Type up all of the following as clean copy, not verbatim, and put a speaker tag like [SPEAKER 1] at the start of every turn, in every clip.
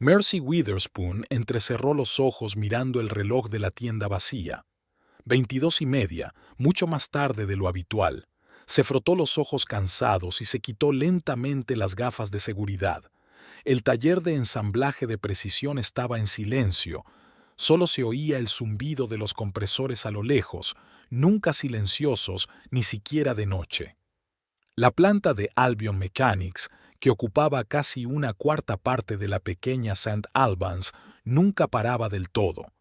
[SPEAKER 1] Mercy Witherspoon entrecerró los ojos mirando el reloj de la tienda vacía. 22:30, mucho más tarde de lo habitual. Se frotó los ojos cansados y se quitó lentamente las gafas de seguridad. El taller de ensamblaje de precisión estaba en silencio. Solo se oía el zumbido de los compresores a lo lejos, nunca silenciosos, ni siquiera de noche. La planta de Albion Mechanics, que ocupaba casi una cuarta parte de la pequeña St. Albans, nunca paraba del todo.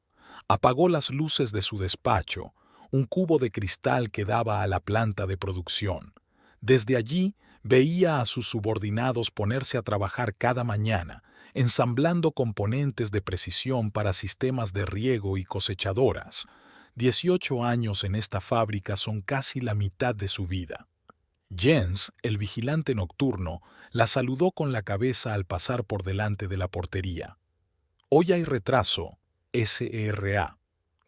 [SPEAKER 1] Apagó las luces de su despacho, un cubo de cristal que daba a la planta de producción. Desde allí veía a sus subordinados ponerse a trabajar cada mañana, ensamblando componentes de precisión para sistemas de riego y cosechadoras. 18 años en esta fábrica son casi la mitad de su vida. Jens, el vigilante nocturno, la saludó con la cabeza al pasar por delante de la portería. Hoy hay retraso, SRA.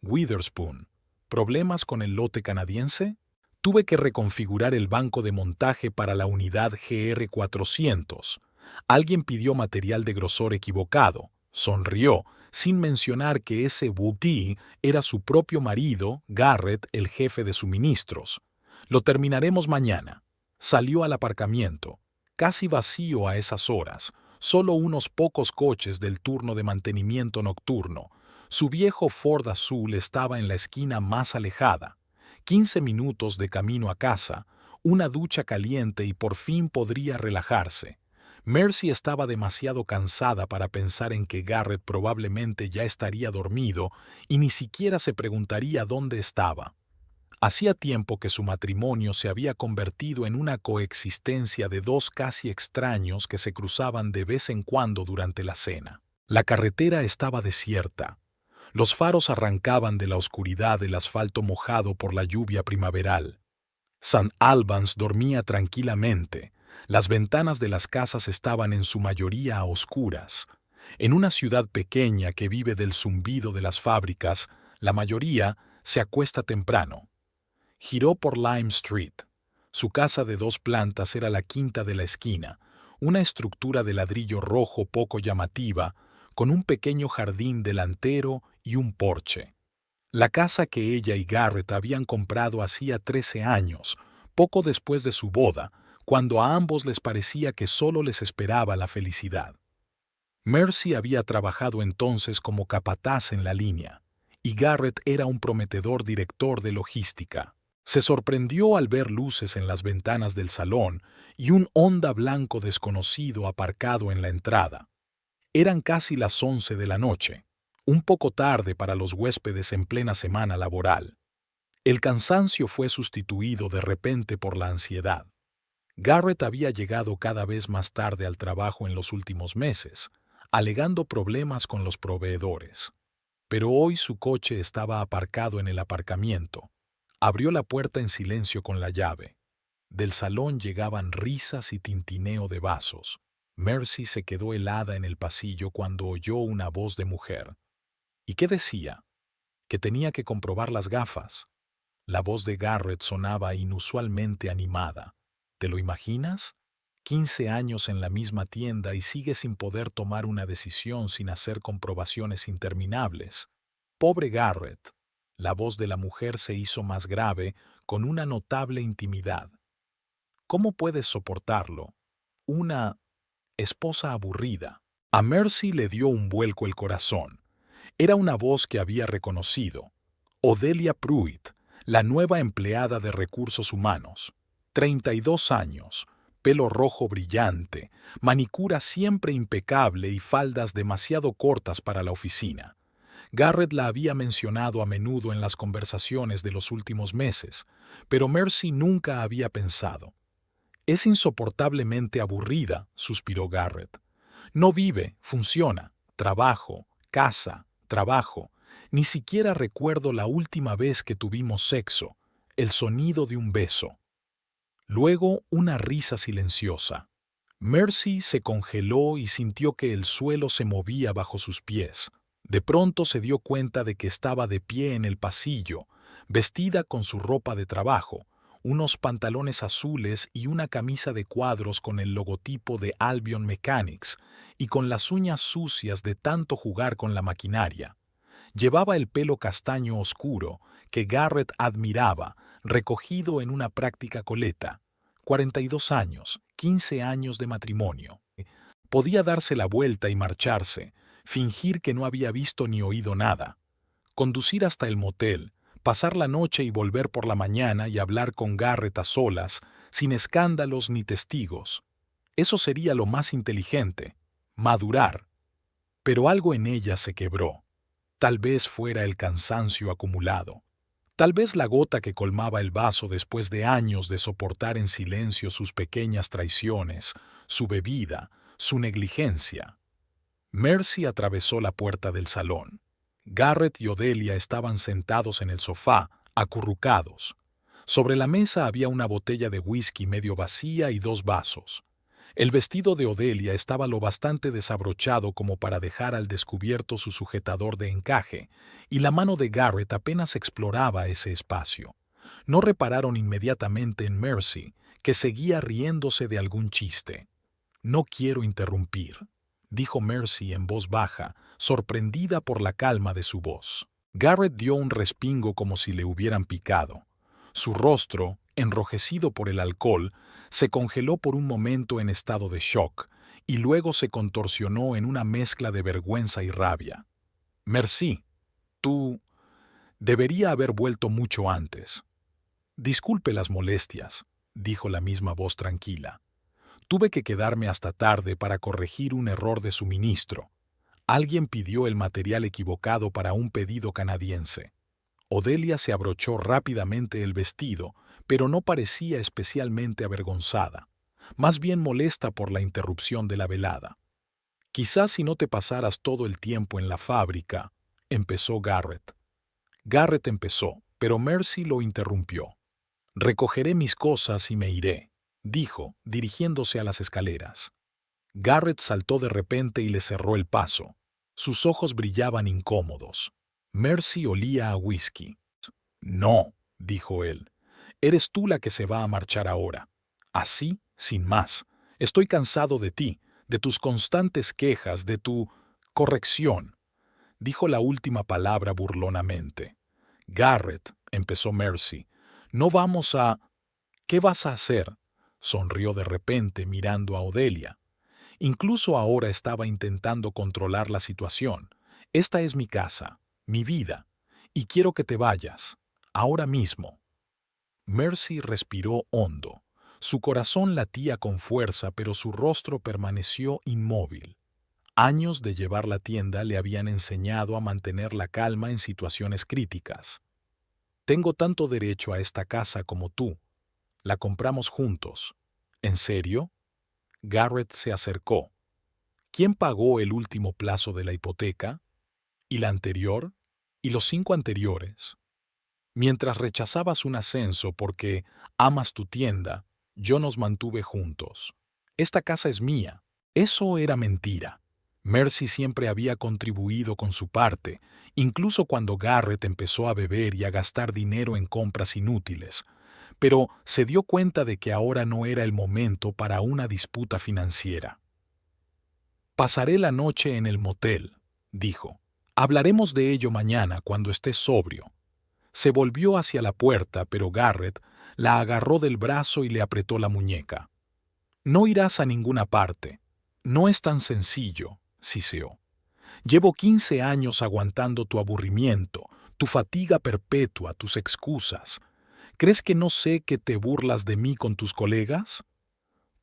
[SPEAKER 1] Witherspoon. ¿Problemas con el lote canadiense? Tuve que reconfigurar el banco de montaje para la unidad GR400. Alguien pidió material de grosor equivocado. Sonrió, sin mencionar que ese Woody era su propio marido, Garrett, el jefe de suministros. Lo terminaremos mañana. Salió al aparcamiento, casi vacío a esas horas, solo unos pocos coches del turno de mantenimiento nocturno. Su viejo Ford azul estaba en la esquina más alejada. 15 minutos de camino a casa, una ducha caliente y por fin podría relajarse. Mercy estaba demasiado cansada para pensar en que Garrett probablemente ya estaría dormido y ni siquiera se preguntaría dónde estaba. Hacía tiempo que su matrimonio se había convertido en una coexistencia de dos casi extraños que se cruzaban de vez en cuando durante la cena. La carretera estaba desierta. Los faros arrancaban de la oscuridad del asfalto mojado por la lluvia primaveral. St. Albans dormía tranquilamente. Las ventanas de las casas estaban en su mayoría a oscuras. En una ciudad pequeña que vive del zumbido de las fábricas, la mayoría se acuesta temprano. Giró por Lime Street. Su casa de 2 plantas era la quinta de la esquina, una estructura de ladrillo rojo poco llamativa, con un pequeño jardín delantero y un porche. La casa que ella y Garrett habían comprado hacía 13 años, poco después de su boda, cuando a ambos les parecía que solo les esperaba la felicidad. Mercy había trabajado entonces como capataz en la línea, y Garrett era un prometedor director de logística. Se sorprendió al ver luces en las ventanas del salón y un Honda blanco desconocido aparcado en la entrada. Eran casi las 11 de la noche, un poco tarde para los huéspedes en plena semana laboral. El cansancio fue sustituido de repente por la ansiedad. Garrett había llegado cada vez más tarde al trabajo en los últimos meses, alegando problemas con los proveedores. Pero hoy su coche estaba aparcado en el aparcamiento. Abrió la puerta en silencio con la llave. Del salón llegaban risas y tintineo de vasos. Mercy se quedó helada en el pasillo cuando oyó una voz de mujer. ¿Y qué decía? Que tenía que comprobar las gafas. La voz de Garrett sonaba inusualmente animada. ¿Te lo imaginas? 15 años en la misma tienda y sigue sin poder tomar una decisión sin hacer comprobaciones interminables. Pobre Garrett. La voz de la mujer se hizo más grave, con una notable intimidad. ¿Cómo puedes soportarlo? Una esposa aburrida. A Mercy le dio un vuelco el corazón. Era una voz que había reconocido. Odelia Pruitt, la nueva empleada de recursos humanos. 32 años, pelo rojo brillante, manicura siempre impecable y faldas demasiado cortas para la oficina. Garrett la había mencionado a menudo en las conversaciones de los últimos meses, pero Mercy nunca había pensado. Es insoportablemente aburrida, suspiró Garrett. No vive, funciona, trabajo, casa, trabajo. Ni siquiera recuerdo la última vez que tuvimos sexo, el sonido de un beso. Luego una risa silenciosa. Mercy se congeló y sintió que el suelo se movía bajo sus pies. De pronto se dio cuenta de que estaba de pie en el pasillo, vestida con su ropa de trabajo, unos pantalones azules y una camisa de cuadros con el logotipo de Albion Mechanics, y con las uñas sucias de tanto jugar con la maquinaria. Llevaba el pelo castaño oscuro, que Garrett admiraba, recogido en una práctica coleta. 42 años, 15 años de matrimonio. Podía darse la vuelta y marcharse, fingir que no había visto ni oído nada. Conducir hasta el motel, pasar la noche y volver por la mañana y hablar con Garrett a solas, sin escándalos ni testigos. Eso sería lo más inteligente, madurar. Pero algo en ella se quebró. Tal vez fuera el cansancio acumulado. Tal vez la gota que colmaba el vaso después de años de soportar en silencio sus pequeñas traiciones, su bebida, su negligencia. Mercy atravesó la puerta del salón. Garrett y Odelia estaban sentados en el sofá, acurrucados. Sobre la mesa había una botella de whisky medio vacía y 2 vasos. El vestido de Odelia estaba lo bastante desabrochado como para dejar al descubierto su sujetador de encaje, y la mano de Garrett apenas exploraba ese espacio. No repararon inmediatamente en Mercy, que seguía riéndose de algún chiste. «No quiero interrumpir», dijo Mercy en voz baja, sorprendida por la calma de su voz. Garrett dio un respingo como si le hubieran picado. Su rostro, enrojecido por el alcohol, se congeló por un momento en estado de shock, y luego se contorsionó en una mezcla de vergüenza y rabia. «Mercy, tú... debería haber vuelto mucho antes». «Disculpe las molestias», dijo la misma voz tranquila. «Tuve que quedarme hasta tarde para corregir un error de suministro. Alguien pidió el material equivocado para un pedido canadiense». Odelia se abrochó rápidamente el vestido, pero no parecía especialmente avergonzada, más bien molesta por la interrupción de la velada. «Quizás si no te pasaras todo el tiempo en la fábrica», empezó Garrett. Garrett empezó, pero Mercy lo interrumpió. «Recogeré mis cosas y me iré», dijo, dirigiéndose a las escaleras. Garrett saltó de repente y le cerró el paso. Sus ojos brillaban incómodos. Mercy olía a whisky. «No», dijo él, «eres tú la que se va a marchar ahora. Así, sin más. Estoy cansado de ti, de tus constantes quejas, de tu corrección». Dijo la última palabra burlonamente. «Garrett», empezó Mercy, «no vamos a...» «¿Qué vas a hacer?», sonrió de repente mirando a Odelia. Incluso ahora estaba intentando controlar la situación. «Esta es mi casa, mi vida, y quiero que te vayas, ahora mismo». Mercy respiró hondo. Su corazón latía con fuerza, pero su rostro permaneció inmóvil. Años de llevar la tienda le habían enseñado a mantener la calma en situaciones críticas. «Tengo tanto derecho a esta casa como tú. La compramos juntos». «¿En serio?». Garrett se acercó. «¿Quién pagó el último plazo de la hipoteca? ¿Y la anterior? ¿Y los 5 anteriores? Mientras rechazabas un ascenso porque amas tu tienda, yo nos mantuve juntos. Esta casa es mía». Eso era mentira. Mercy siempre había contribuido con su parte, incluso cuando Garrett empezó a beber y a gastar dinero en compras inútiles, pero se dio cuenta de que ahora no era el momento para una disputa financiera. «Pasaré la noche en el motel», dijo. «Hablaremos de ello mañana cuando estés sobrio». Se volvió hacia la puerta, pero Garrett la agarró del brazo y le apretó la muñeca. «No irás a ninguna parte. No es tan sencillo», siseó. «Llevo 15 años aguantando tu aburrimiento, tu fatiga perpetua, tus excusas. ¿Crees que no sé que te burlas de mí con tus colegas?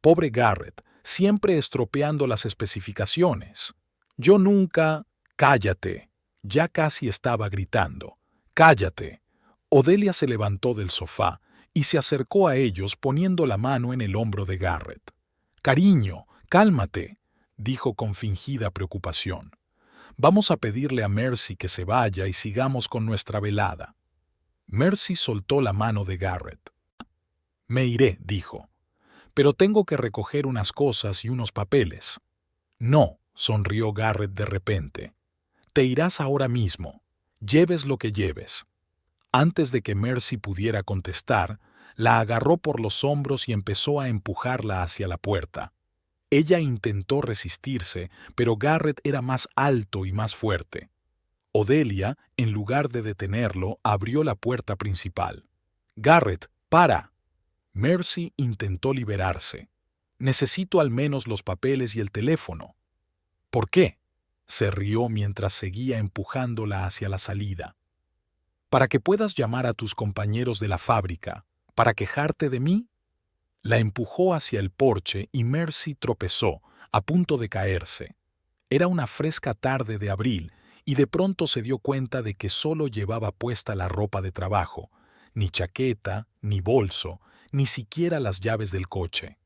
[SPEAKER 1] Pobre Garrett, siempre estropeando las especificaciones. Yo nunca... «Cállate». Ya casi estaba gritando. «Cállate». Odelia se levantó del sofá y se acercó a ellos poniendo la mano en el hombro de Garrett. «Cariño, cálmate», dijo con fingida preocupación. «Vamos a pedirle a Mercy que se vaya y sigamos con nuestra velada». Mercy soltó la mano de Garrett. «Me iré», dijo. «Pero tengo que recoger unas cosas y unos papeles». «No», sonrió Garrett de repente. «Te irás ahora mismo. Lleves lo que lleves». Antes de que Mercy pudiera contestar, La agarró por los hombros y empezó a empujarla hacia la puerta. Ella intentó resistirse, pero Garrett era más alto y más fuerte. Odelia, en lugar de detenerlo, abrió la puerta principal. «Garrett, para». Mercy intentó liberarse. «Necesito al menos los papeles y el teléfono». «¿Por qué?», se rió mientras seguía empujándola hacia la salida. «Para que puedas llamar a tus compañeros de la fábrica. ¿Para quejarte de mí?». La empujó hacia el porche y Mercy tropezó, a punto de caerse. Era una fresca tarde de abril y de pronto se dio cuenta de que solo llevaba puesta la ropa de trabajo, ni chaqueta, ni bolso, ni siquiera las llaves del coche.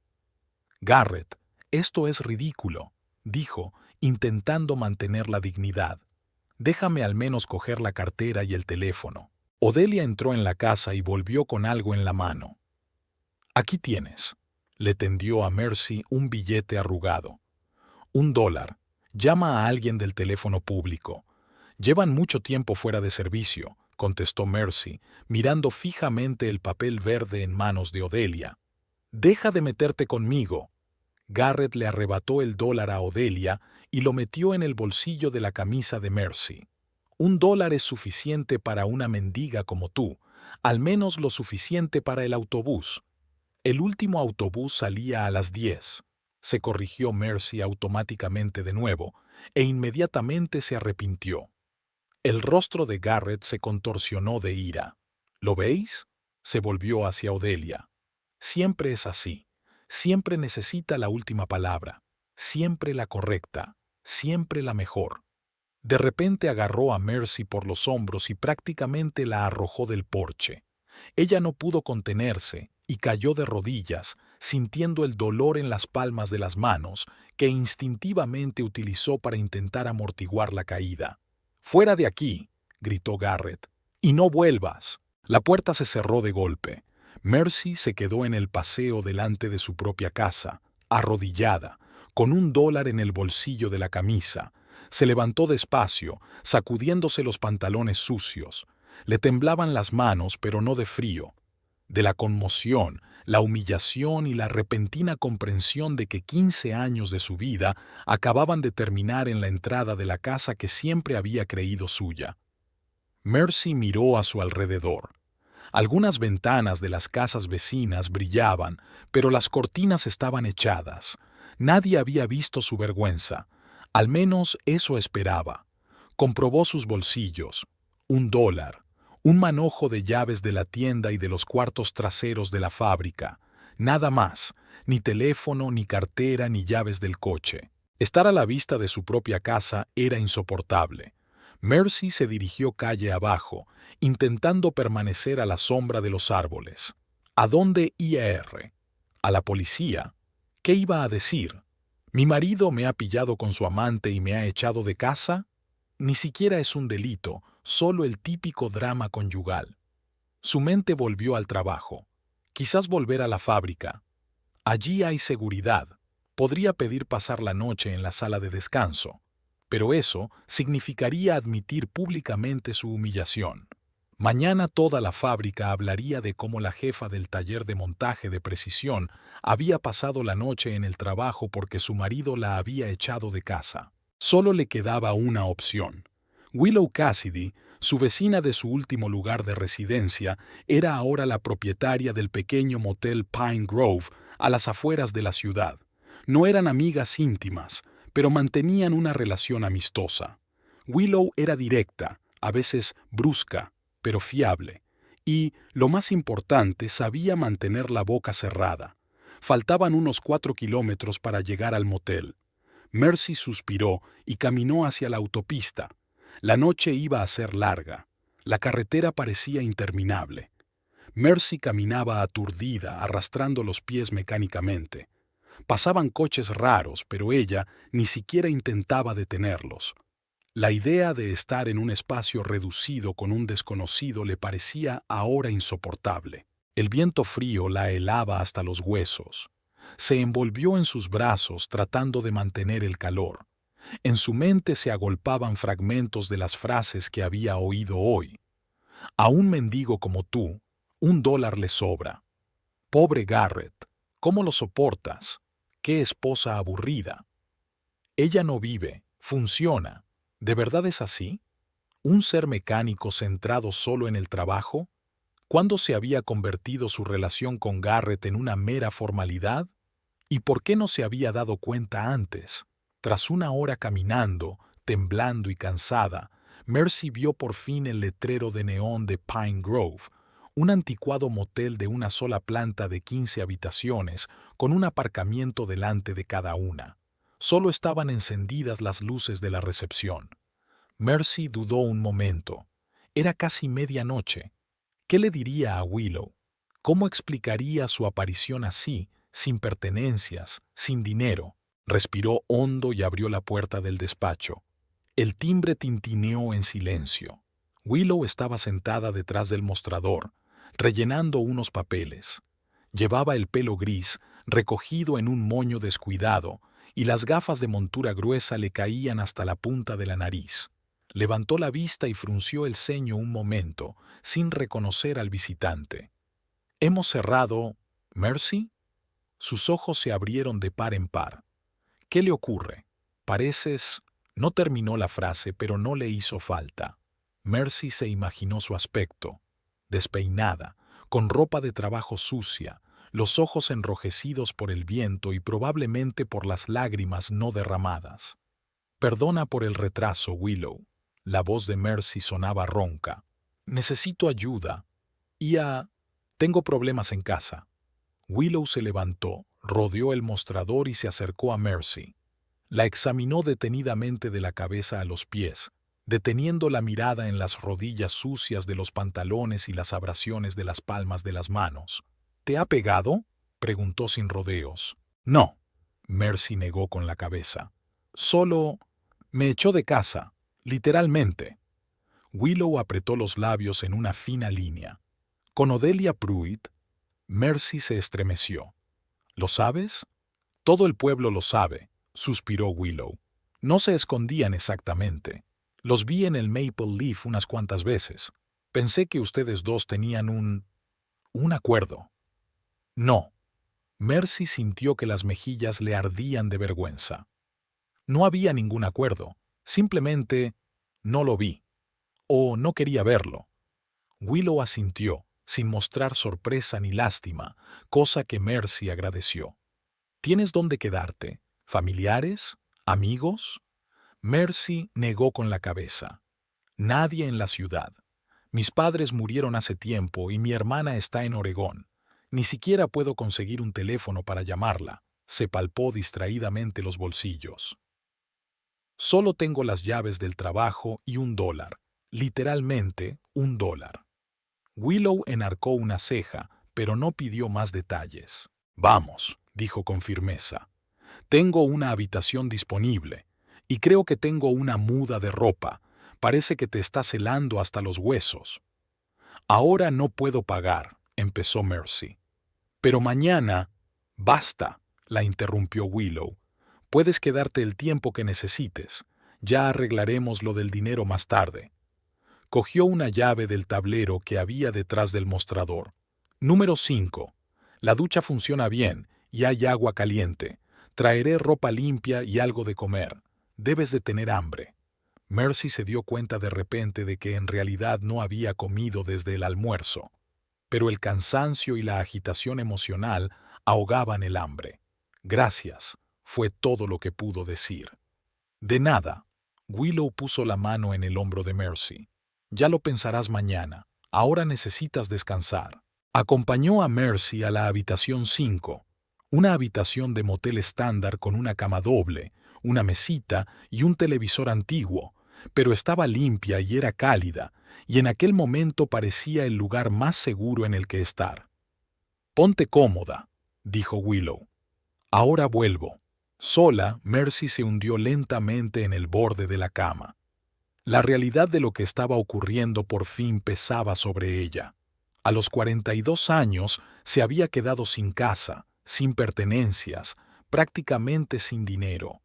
[SPEAKER 1] «Garrett, esto es ridículo», dijo, intentando mantener la dignidad. «Déjame al menos coger la cartera y el teléfono». Odelia entró en la casa y volvió con algo en la mano. «Aquí tienes». Le tendió a Mercy un billete arrugado. $1. Llama a alguien del teléfono público. «Llevan mucho tiempo fuera de servicio», contestó Mercy, mirando fijamente el papel verde en manos de Odelia. «Deja de meterte conmigo». Garrett le arrebató el $1 a Odelia y lo metió en el bolsillo de la camisa de Mercy. $1 es suficiente para una mendiga como tú, al menos lo suficiente para el autobús. El último autobús salía a las 10. Se corrigió Mercy automáticamente de nuevo, e inmediatamente se arrepintió. El rostro de Garrett se contorsionó de ira. «¿Lo veis?», se volvió hacia Odelia. «Siempre es así. Siempre necesita la última palabra. Siempre la correcta. Siempre la mejor». De repente agarró a Mercy por los hombros y prácticamente la arrojó del porche. Ella no pudo contenerse y cayó de rodillas, sintiendo el dolor en las palmas de las manos que instintivamente utilizó para intentar amortiguar la caída. «¡Fuera de aquí!», gritó Garrett. «Y no vuelvas». La puerta se cerró de golpe. Mercy se quedó en el paseo delante de su propia casa, arrodillada, con $1 en el bolsillo de la camisa. Se levantó despacio, sacudiéndose los pantalones sucios. Le temblaban las manos, pero no de frío. De la conmoción, la humillación y la repentina comprensión de que 15 años de su vida acababan de terminar en la entrada de la casa que siempre había creído suya. Mercy miró a su alrededor. Algunas ventanas de las casas vecinas brillaban, pero las cortinas estaban echadas. Nadie había visto su vergüenza. Al menos eso esperaba. Comprobó sus bolsillos. $1. Un manojo de llaves de la tienda y de los cuartos traseros de la fábrica. Nada más, ni teléfono, ni cartera, ni llaves del coche. Estar a la vista de su propia casa era insoportable. Mercy se dirigió calle abajo, intentando permanecer a la sombra de los árboles. ¿A dónde ir? ¿A la policía? ¿Qué iba a decir? ¿Mi marido me ha pillado con su amante y me ha echado de casa? Ni siquiera es un delito, solo el típico drama conyugal. Su mente volvió al trabajo. Quizás volver a la fábrica. Allí hay seguridad. Podría pedir pasar la noche en la sala de descanso. Pero eso significaría admitir públicamente su humillación. Mañana toda la fábrica hablaría de cómo la jefa del taller de montaje de precisión había pasado la noche en el trabajo porque su marido la había echado de casa. Solo le quedaba una opción. Willow Cassidy, su vecina de su último lugar de residencia, era ahora la propietaria del pequeño motel Pine Grove a las afueras de la ciudad. No eran amigas íntimas, pero mantenían una relación amistosa. Willow era directa, a veces brusca, pero fiable, y, lo más importante, sabía mantener la boca cerrada. Faltaban unos 4 kilómetros para llegar al motel. Mercy suspiró y caminó hacia la autopista. La noche iba a ser larga. La carretera parecía interminable. Mercy caminaba aturdida, arrastrando los pies mecánicamente. Pasaban coches raros, pero ella ni siquiera intentaba detenerlos. La idea de estar en un espacio reducido con un desconocido le parecía ahora insoportable. El viento frío la helaba hasta los huesos. Se envolvió en sus brazos tratando de mantener el calor. En su mente se agolpaban fragmentos de las frases que había oído hoy. A un mendigo como tú, $1 le sobra. Pobre Garrett, ¿cómo lo soportas? ¡Qué esposa aburrida! Ella no vive, funciona. ¿De verdad es así? ¿Un ser mecánico centrado solo en el trabajo? ¿Cuándo se había convertido su relación con Garrett en una mera formalidad? ¿Y por qué no se había dado cuenta antes? Tras una hora caminando, temblando y cansada, Mercy vio por fin el letrero de neón de Pine Grove, un anticuado motel de una sola planta de 15 habitaciones, con un aparcamiento delante de cada una. Solo estaban encendidas las luces de la recepción. Mercy dudó un momento. Era casi medianoche. ¿Qué le diría a Willow? ¿Cómo explicaría su aparición así, sin pertenencias, sin dinero? Respiró hondo y abrió la puerta del despacho. El timbre tintineó en silencio. Willow estaba sentada detrás del mostrador, rellenando unos papeles. Llevaba el pelo gris, recogido en un moño descuidado, y las gafas de montura gruesa le caían hasta la punta de la nariz. Levantó la vista y frunció el ceño un momento, sin reconocer al visitante. «¿Hemos cerrado, Mercy?» Sus ojos se abrieron de par en par. «¿Qué le ocurre? Pareces...» No terminó la frase, pero no le hizo falta. Mercy se imaginó su aspecto, despeinada, con ropa de trabajo sucia, los ojos enrojecidos por el viento y probablemente por las lágrimas no derramadas. «Perdona por el retraso, Willow». La voz de Mercy sonaba ronca. «Necesito ayuda. Tengo problemas en casa». Willow se levantó, rodeó el mostrador y se acercó a Mercy. La examinó detenidamente de la cabeza a los pies, deteniendo la mirada en las rodillas sucias de los pantalones y las abrasiones de las palmas de las manos. «¿Te ha pegado?», preguntó sin rodeos. «No», Mercy negó con la cabeza. «Solo me echó de casa, literalmente». Willow apretó los labios en una fina línea. «¿Con Odelia Pruitt?» Mercy se estremeció. «¿Lo sabes?» «Todo el pueblo lo sabe», suspiró Willow. «No se escondían exactamente. Los vi en el Maple Leaf unas cuantas veces. Pensé que ustedes dos tenían un acuerdo». «No». Mercy sintió que las mejillas le ardían de vergüenza. «No había ningún acuerdo. Simplemente no lo vi. O no quería verlo». Willow asintió, sin mostrar sorpresa ni lástima, cosa que Mercy agradeció. «¿Tienes dónde quedarte? ¿Familiares? ¿Amigos?» Mercy negó con la cabeza. «Nadie en la ciudad. Mis padres murieron hace tiempo y mi hermana está en Oregón. Ni siquiera puedo conseguir un teléfono para llamarla». Se palpó distraídamente los bolsillos. «Solo tengo las llaves del trabajo y $1. Literalmente $1». Willow enarcó una ceja, pero no pidió más detalles. «Vamos», dijo con firmeza. «Tengo una habitación disponible, y creo que tengo una muda de ropa. Parece que te estás helando hasta los huesos». «Ahora no puedo pagar», empezó Mercy. «Pero mañana...» «Basta», la interrumpió Willow. «Puedes quedarte el tiempo que necesites. Ya arreglaremos lo del dinero más tarde». Cogió una llave del tablero que había detrás del mostrador. «Número 5. La ducha funciona bien y hay agua caliente. Traeré ropa limpia y algo de comer. Debes de tener hambre». Mercy se dio cuenta de repente de que en realidad no había comido desde el almuerzo, pero el cansancio y la agitación emocional ahogaban el hambre. «Gracias», fue todo lo que pudo decir. «De nada». Willow puso la mano en el hombro de Mercy. «Ya lo pensarás mañana. Ahora necesitas descansar». Acompañó a Mercy a la habitación 5, una habitación de motel estándar con una cama doble, una mesita y un televisor antiguo, pero estaba limpia y era cálida, y en aquel momento parecía el lugar más seguro en el que estar. «Ponte cómoda», dijo Willow. «Ahora vuelvo». Sola, Mercy se hundió lentamente en el borde de la cama. La realidad de lo que estaba ocurriendo por fin pesaba sobre ella. A los 42 años se había quedado sin casa, sin pertenencias, prácticamente sin dinero.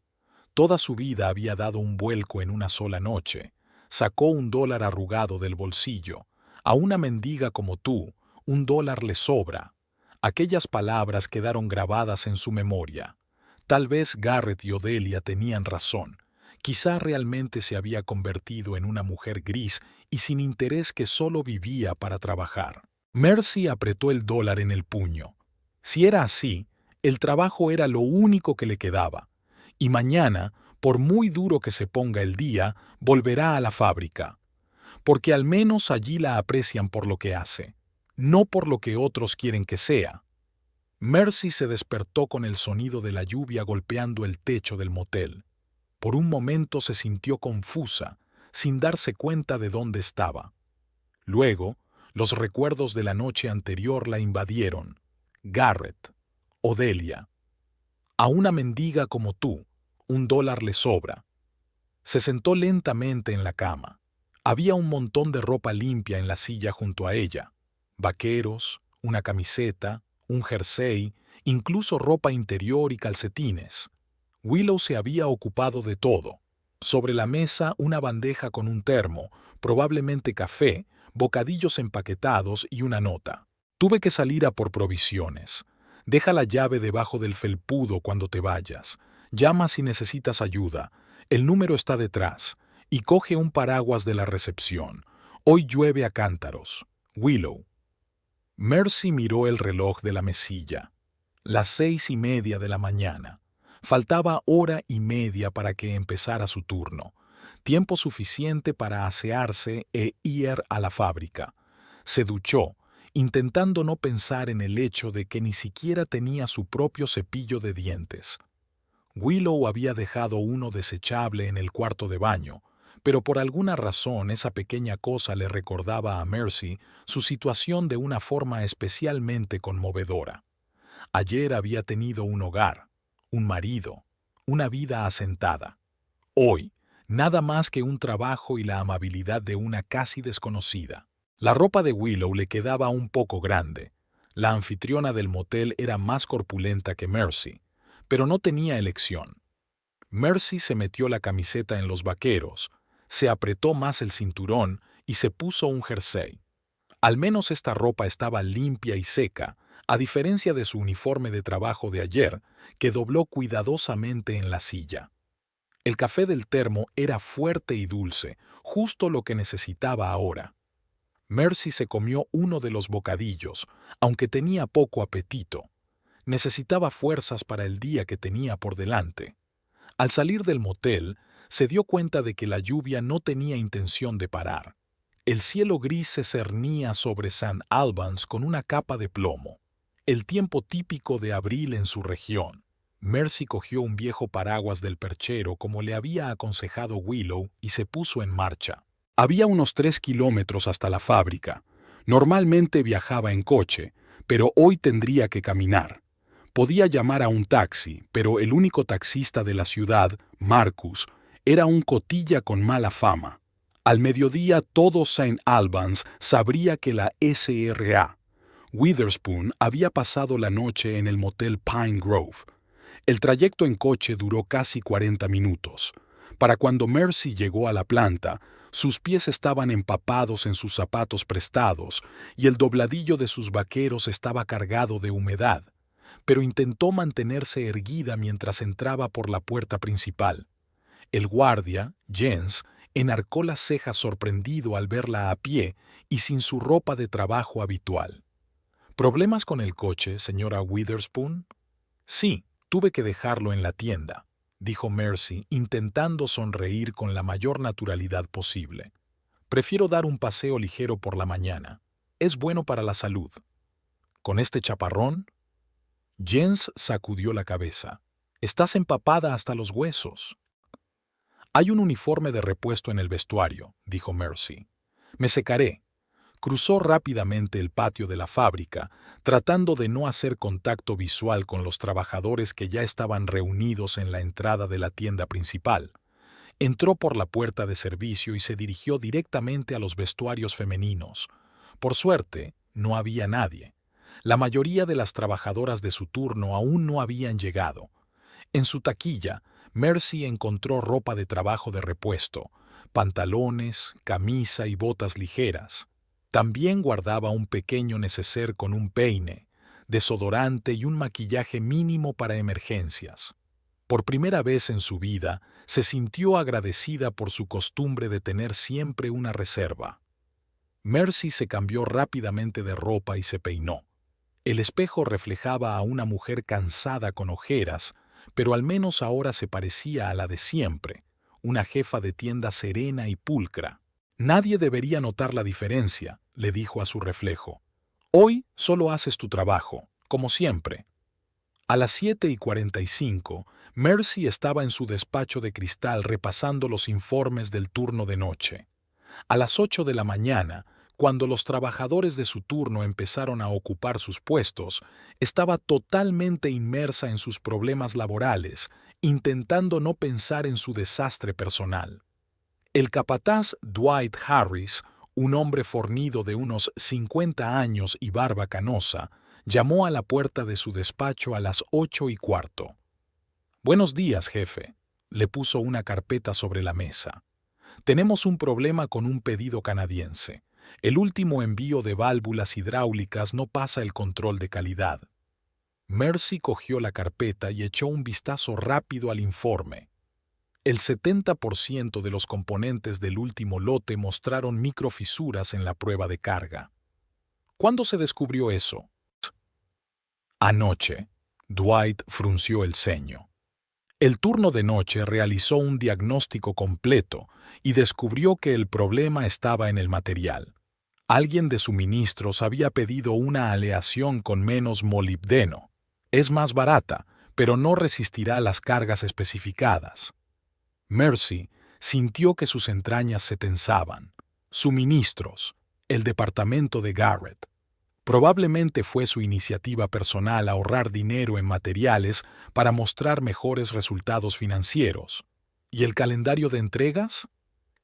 [SPEAKER 1] Toda su vida había dado un vuelco en una sola noche. Sacó $1 arrugado del bolsillo. A una mendiga como tú, $1 le sobra. Aquellas palabras quedaron grabadas en su memoria. Tal vez Garrett y Odelia tenían razón. Quizá realmente se había convertido en una mujer gris y sin interés que solo vivía para trabajar. Mercy apretó el dólar en el puño. Si era así, el trabajo era lo único que le quedaba. Y mañana, por muy duro que se ponga el día, volverá a la fábrica. Porque al menos allí la aprecian por lo que hace, no por lo que otros quieren que sea. Mercy se despertó con el sonido de la lluvia golpeando el techo del motel. Por un momento se sintió confusa, sin darse cuenta de dónde estaba. Luego, los recuerdos de la noche anterior la invadieron. Garrett, Odelia. A una mendiga como tú, $1 le sobra. Se sentó lentamente en la cama. Había un montón de ropa limpia en la silla junto a ella. Vaqueros, una camiseta, un jersey, incluso ropa interior y calcetines. Willow se había ocupado de todo. Sobre la mesa una bandeja con un termo, probablemente café, bocadillos empaquetados y una nota. Tuve que salir a por provisiones. Deja la llave debajo del felpudo cuando te vayas. Llama si necesitas ayuda. El número está detrás. Y coge un paraguas de la recepción. Hoy llueve a cántaros. Willow. Mercy miró el reloj de la mesilla. Las 6:30 de la mañana. Faltaba hora y media para que empezara su turno. Tiempo suficiente para asearse e ir a la fábrica. Se duchó, intentando no pensar en el hecho de que ni siquiera tenía su propio cepillo de dientes. Willow había dejado uno desechable en el cuarto de baño, pero por alguna razón esa pequeña cosa le recordaba a Mercy su situación de una forma especialmente conmovedora. Ayer había tenido un hogar, un marido, una vida asentada. Hoy, nada más que un trabajo y la amabilidad de una casi desconocida. La ropa de Willow le quedaba un poco grande. La anfitriona del motel era más corpulenta que Mercy, pero no tenía elección. Mercy se metió la camiseta en los vaqueros, se apretó más el cinturón y se puso un jersey. Al menos esta ropa estaba limpia y seca, a diferencia de su uniforme de trabajo de ayer, que dobló cuidadosamente en la silla. El café del termo era fuerte y dulce, justo lo que necesitaba ahora. Mercy se comió uno de los bocadillos, aunque tenía poco apetito. Necesitaba fuerzas para el día que tenía por delante. Al salir del motel, se dio cuenta de que la lluvia no tenía intención de parar. El cielo gris se cernía sobre St. Albans con una capa de plomo, el tiempo típico de abril en su región. Mercy cogió un viejo paraguas del perchero como le había aconsejado Willow y se puso en marcha. Había unos 3 kilómetros hasta la fábrica. Normalmente viajaba en coche, pero hoy tendría que caminar. Podía llamar a un taxi, pero el único taxista de la ciudad, Marcus, era un cotilla con mala fama. Al mediodía todo St. Albans sabría que la SRA, Witherspoon, había pasado la noche en el motel Pine Grove. El trayecto en coche duró casi 40 minutos. Para cuando Mercy llegó a la planta, sus pies estaban empapados en sus zapatos prestados y el dobladillo de sus vaqueros estaba cargado de humedad, pero intentó mantenerse erguida mientras entraba por la puerta principal. El guardia, Jens, enarcó las cejas sorprendido al verla a pie y sin su ropa de trabajo habitual. ¿Problemas con el coche, señora Witherspoon? Sí, tuve que dejarlo en la tienda, dijo Mercy, intentando sonreír con la mayor naturalidad posible. Prefiero dar un paseo ligero por la mañana. Es bueno para la salud. ¿Con este chaparrón? Jens sacudió la cabeza. Estás empapada hasta los huesos. Hay un uniforme de repuesto en el vestuario, dijo Mercy. Me secaré. Cruzó rápidamente el patio de la fábrica, tratando de no hacer contacto visual con los trabajadores que ya estaban reunidos en la entrada de la tienda principal. Entró por la puerta de servicio y se dirigió directamente a los vestuarios femeninos. Por suerte, no había nadie. La mayoría de las trabajadoras de su turno aún no habían llegado. En su taquilla, Mercy encontró ropa de trabajo de repuesto, pantalones, camisa y botas ligeras. También guardaba un pequeño neceser con un peine, desodorante y un maquillaje mínimo para emergencias. Por primera vez en su vida, se sintió agradecida por su costumbre de tener siempre una reserva. Mercy se cambió rápidamente de ropa y se peinó. El espejo reflejaba a una mujer cansada con ojeras, pero al menos ahora se parecía a la de siempre, una jefa de tienda serena y pulcra. Nadie debería notar la diferencia, le dijo a su reflejo. Hoy solo haces tu trabajo, como siempre. A las 7:45, Mercy estaba en su despacho de cristal repasando los informes del turno de noche. A las 8 de la mañana, cuando los trabajadores de su turno empezaron a ocupar sus puestos, estaba totalmente inmersa en sus problemas laborales, intentando no pensar en su desastre personal. El capataz Dwight Harris, un hombre fornido de unos 50 años y barba canosa, llamó a la puerta de su despacho a las 8:15. «Buenos días, jefe», le puso una carpeta sobre la mesa. «Tenemos un problema con un pedido canadiense. El último envío de válvulas hidráulicas no pasa el control de calidad». Mercy cogió la carpeta y echó un vistazo rápido al informe. El 70% de los componentes del último lote mostraron microfisuras en la prueba de carga. ¿Cuándo se descubrió eso? Anoche. Dwight frunció el ceño. El turno de noche realizó un diagnóstico completo y descubrió que el problema estaba en el material. Alguien de suministros había pedido una aleación con menos molibdeno. Es más barata, pero no resistirá las cargas especificadas. Mercy sintió que sus entrañas se tensaban. Suministros. El departamento de Garrett. Probablemente fue su iniciativa personal ahorrar dinero en materiales para mostrar mejores resultados financieros. ¿Y el calendario de entregas?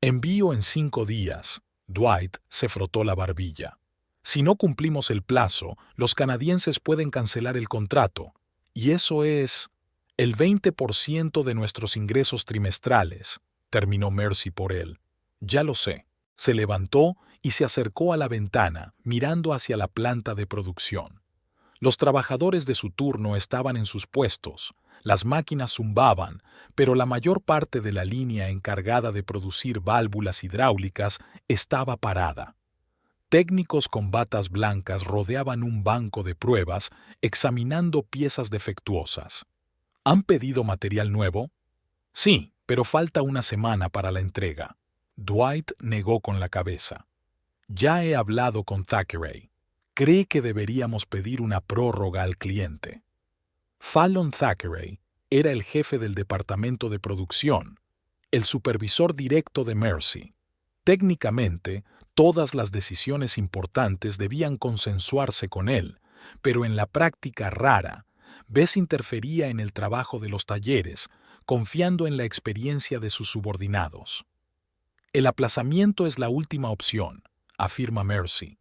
[SPEAKER 1] Envío en 5 días. Dwight se frotó la barbilla. Si no cumplimos el plazo, los canadienses pueden cancelar el contrato. Y eso es el 20% de nuestros ingresos trimestrales, terminó Mercy por él. Ya lo sé. Se levantó y se acercó a la ventana, mirando hacia la planta de producción. Los trabajadores de su turno estaban en sus puestos, las máquinas zumbaban, pero la mayor parte de la línea encargada de producir válvulas hidráulicas estaba parada. Técnicos con batas blancas rodeaban un banco de pruebas, examinando piezas defectuosas. ¿Han pedido material nuevo? Sí, pero falta una semana para la entrega. Dwight negó con la cabeza. Ya he hablado con Thackeray. Cree que deberíamos pedir una prórroga al cliente. Fallon Thackeray era el jefe del departamento de producción, el supervisor directo de Mercy. Técnicamente, todas las decisiones importantes debían consensuarse con él, pero en la práctica rara, Bess interfería en el trabajo de los talleres, confiando en la experiencia de sus subordinados. El aplazamiento es la última opción, afirma Mercy.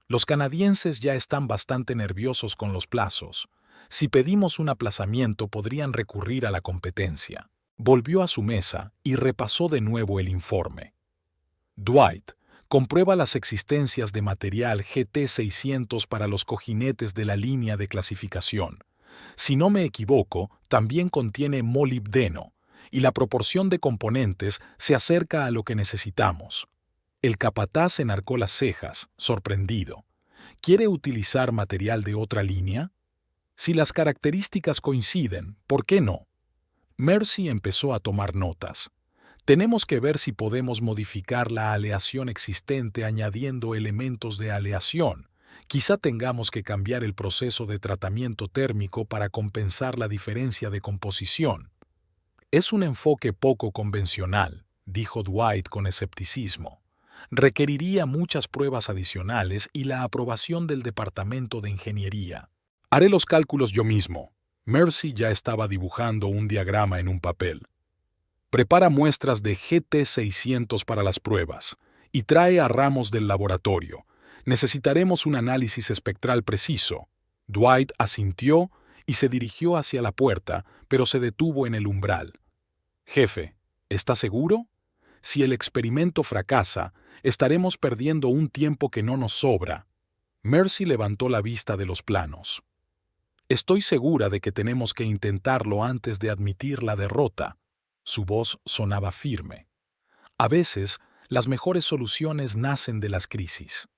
[SPEAKER 1] Los canadienses ya están bastante nerviosos con los plazos. Si pedimos un aplazamiento podrían recurrir a la competencia. Volvió a su mesa y repasó de nuevo el informe. Dwight, comprueba las existencias de material GT600 para los cojinetes de la línea de clasificación. Si no me equivoco, también contiene molibdeno, y la proporción de componentes se acerca a lo que necesitamos. El capataz enarcó las cejas, sorprendido. ¿Quiere utilizar material de otra línea? Si las características coinciden, ¿por qué no? Mercy empezó a tomar notas. Tenemos que ver si podemos modificar la aleación existente añadiendo elementos de aleación. Quizá tengamos que cambiar el proceso de tratamiento térmico para compensar la diferencia de composición. Es un enfoque poco convencional, dijo Dwight con escepticismo. Requeriría muchas pruebas adicionales y la aprobación del Departamento de Ingeniería. Haré los cálculos yo mismo. Mercy ya estaba dibujando un diagrama en un papel. Prepara muestras de GT600 para las pruebas y trae a ramos del laboratorio. Necesitaremos un análisis espectral preciso. Dwight asintió y se dirigió hacia la puerta, pero se detuvo en el umbral. Jefe, ¿está seguro? Si el experimento fracasa, estaremos perdiendo un tiempo que no nos sobra. Mercy levantó la vista de los planos. Estoy segura de que tenemos que intentarlo antes de admitir la derrota. Su voz sonaba firme. A veces, las mejores soluciones nacen de las crisis.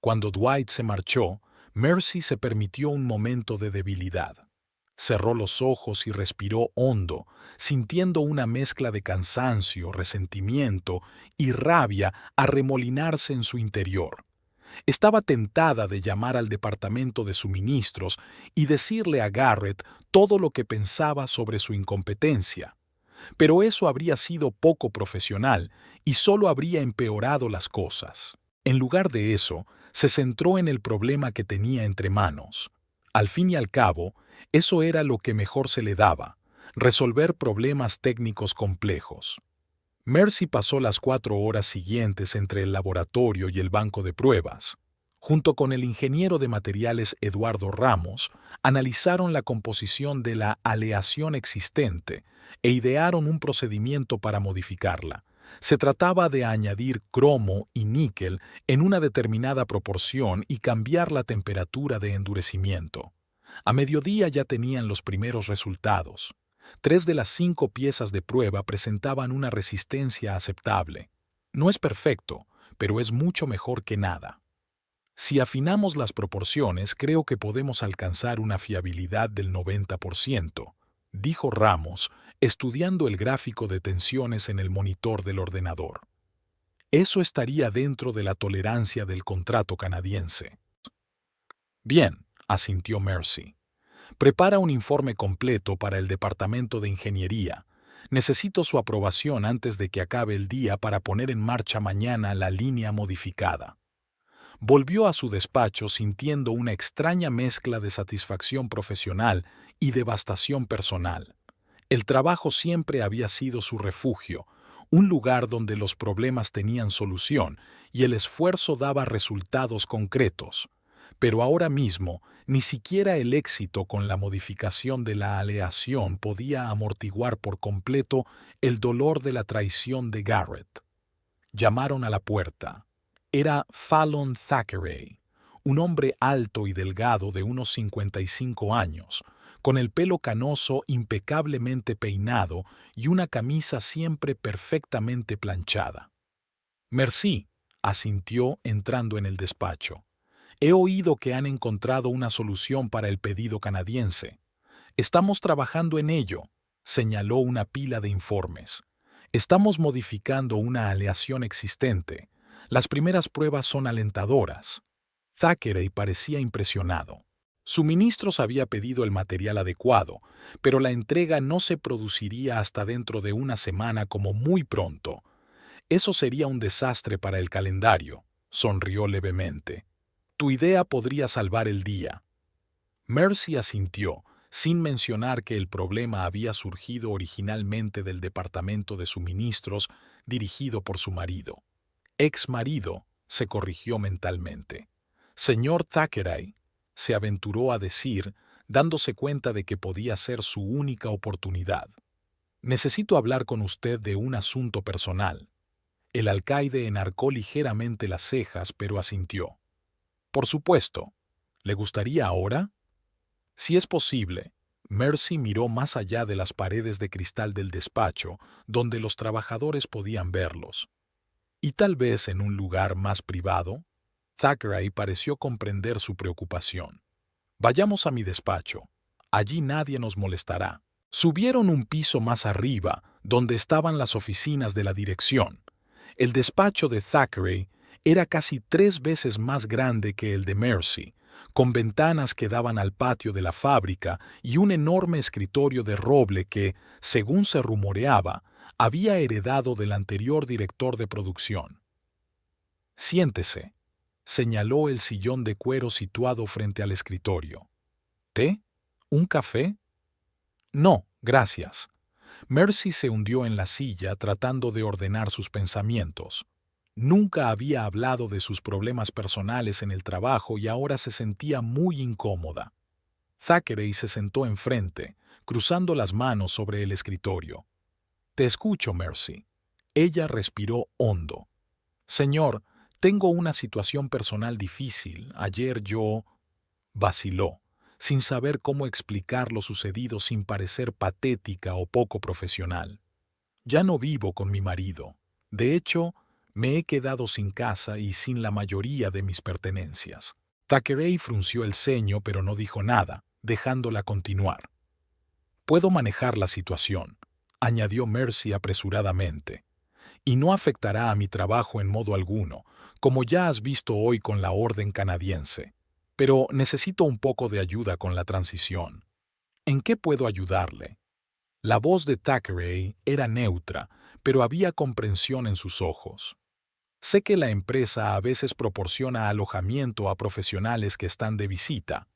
[SPEAKER 1] Cuando Dwight se marchó, Mercy se permitió un momento de debilidad. Cerró los ojos y respiró hondo, sintiendo una mezcla de cansancio, resentimiento y rabia arremolinarse en su interior. Estaba tentada de llamar al departamento de suministros y decirle a Garrett todo lo que pensaba sobre su incompetencia. Pero eso habría sido poco profesional y solo habría empeorado las cosas. En lugar de eso, se centró en el problema que tenía entre manos. Al fin y al cabo, eso era lo que mejor se le daba: resolver problemas técnicos complejos. Mercy pasó las 4 horas siguientes entre el laboratorio y el banco de pruebas. Junto con el ingeniero de materiales Eduardo Ramos, analizaron la composición de la aleación existente e idearon un procedimiento para modificarla. Se trataba de añadir cromo y níquel en una determinada proporción y cambiar la temperatura de endurecimiento. A mediodía ya tenían los primeros resultados. 3 de las 5 piezas de prueba presentaban una resistencia aceptable. No es perfecto, pero es mucho mejor que nada. Si afinamos las proporciones, creo que podemos alcanzar una fiabilidad del 90%, dijo Ramos, estudiando el gráfico de tensiones en el monitor del ordenador. Eso estaría dentro de la tolerancia del contrato canadiense. Bien, asintió Mercy. Prepara un informe completo para el Departamento de Ingeniería. Necesito su aprobación antes de que acabe el día para poner en marcha mañana la línea modificada. Volvió a su despacho sintiendo una extraña mezcla de satisfacción profesional y devastación personal. El trabajo siempre había sido su refugio, un lugar donde los problemas tenían solución y el esfuerzo daba resultados concretos. Pero ahora mismo, ni siquiera el éxito con la modificación de la aleación podía amortiguar por completo el dolor de la traición de Garrett. Llamaron a la puerta. Era Fallon Thackeray, un hombre alto y delgado de unos 55 años, con el pelo canoso impecablemente peinado y una camisa siempre perfectamente planchada. «Merci», asintió entrando en el despacho. «He oído que han encontrado una solución para el pedido canadiense. Estamos trabajando en ello», señaló una pila de informes. «Estamos modificando una aleación existente. Las primeras pruebas son alentadoras». Thackeray parecía impresionado. Suministros había pedido el material adecuado, pero la entrega no se produciría hasta dentro de una semana como muy pronto. «Eso sería un desastre para el calendario», sonrió levemente. «Tu idea podría salvar el día». Mercy asintió, sin mencionar que el problema había surgido originalmente del departamento de suministros dirigido por su marido. «Ex marido», se corrigió mentalmente. «Señor Thackeray», se aventuró a decir, dándose cuenta de que podía ser su única oportunidad. «Necesito hablar con usted de un asunto personal». El alcaide enarcó ligeramente las cejas, pero asintió. «Por supuesto. ¿Le gustaría ahora?» Si es posible. Mercy miró más allá de las paredes de cristal del despacho, donde los trabajadores podían verlos. «¿Y tal vez en un lugar más privado?» Thackeray pareció comprender su preocupación. «Vayamos a mi despacho. Allí nadie nos molestará». Subieron un piso más arriba, donde estaban las oficinas de la dirección. El despacho de Thackeray era casi 3 veces más grande que el de Mercy, con ventanas que daban al patio de la fábrica y un enorme escritorio de roble que, según se rumoreaba, había heredado del anterior director de producción. «Siéntese», señaló el sillón de cuero situado frente al escritorio. «¿Té? ¿Un café?» «No, gracias». Mercy se hundió en la silla tratando de ordenar sus pensamientos. Nunca había hablado de sus problemas personales en el trabajo y ahora se sentía muy incómoda. Thackeray se sentó enfrente, cruzando las manos sobre el escritorio. «Te escucho, Mercy». Ella respiró hondo. «Señor, tengo una situación personal difícil. Ayer yo...» Vaciló. sin saber cómo explicar lo sucedido sin parecer patética o poco profesional. Ya no vivo con mi marido. De hecho, me he quedado sin casa y sin la mayoría de mis pertenencias. Thackeray frunció el ceño pero no dijo nada, dejándola continuar. Puedo manejar la situación, añadió Mercy apresuradamente, y no afectará a mi trabajo en modo alguno, como ya has visto hoy con la orden canadiense. Pero necesito un poco de ayuda con la transición. ¿En qué puedo ayudarle? La voz de Thackeray era neutra, pero había comprensión en sus ojos. Sé que la empresa a veces proporciona alojamiento a profesionales que están de visita.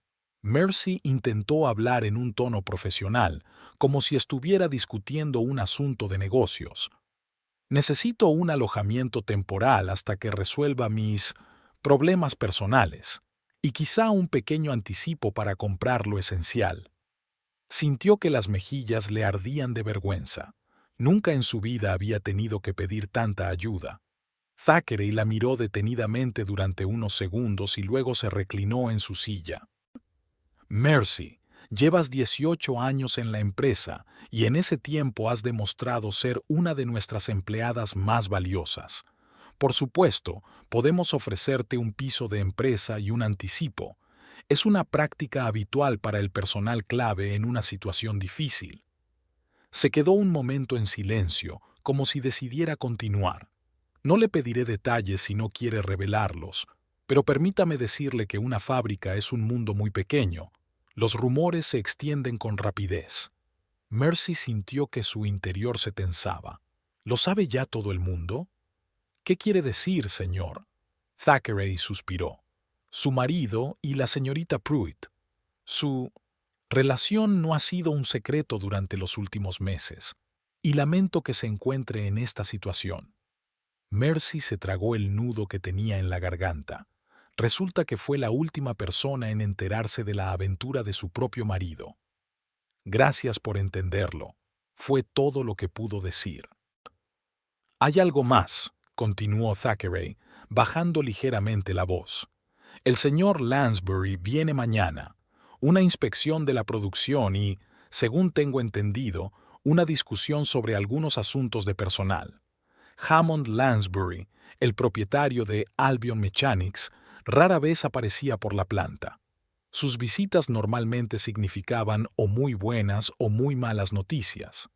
[SPEAKER 1] Mercy intentó hablar en un tono profesional, como si estuviera discutiendo un asunto de negocios. Necesito un alojamiento temporal hasta que resuelva mis problemas personales, y quizá un pequeño anticipo para comprar lo esencial. Sintió que las mejillas le ardían de vergüenza. Nunca en su vida había tenido que pedir tanta ayuda. Thackeray la miró detenidamente durante unos segundos y luego se reclinó en su silla. Mercy, llevas 18 años en la empresa y en ese tiempo has demostrado ser una de nuestras empleadas más valiosas. Por supuesto, podemos ofrecerte un piso de empresa y un anticipo. Es una práctica habitual para el personal clave en una situación difícil. Se quedó un momento en silencio, como si decidiera continuar. No le pediré detalles si no quiere revelarlos, pero permítame decirle que una fábrica es un mundo muy pequeño. Los rumores se extienden con rapidez. Mercy sintió que su interior se tensaba. ¿Lo sabe ya todo el mundo? ¿Qué quiere decir, señor? Thackeray suspiró. Su marido y la señorita Pruitt. Su relación no ha sido un secreto durante los últimos meses, y lamento que se encuentre en esta situación. Mercy se tragó el nudo que tenía en la garganta. Resulta que fue la última persona en enterarse de la aventura de su propio marido. Gracias por entenderlo. Fue todo lo que pudo decir. Hay algo más, continuó Thackeray, bajando ligeramente la voz. El señor Lansbury viene mañana. Una inspección de la producción y, según tengo entendido, una discusión sobre algunos asuntos de personal. Hammond Lansbury, el propietario de Albion Mechanics, rara vez aparecía por la planta. Sus visitas normalmente significaban o muy buenas o muy malas noticias.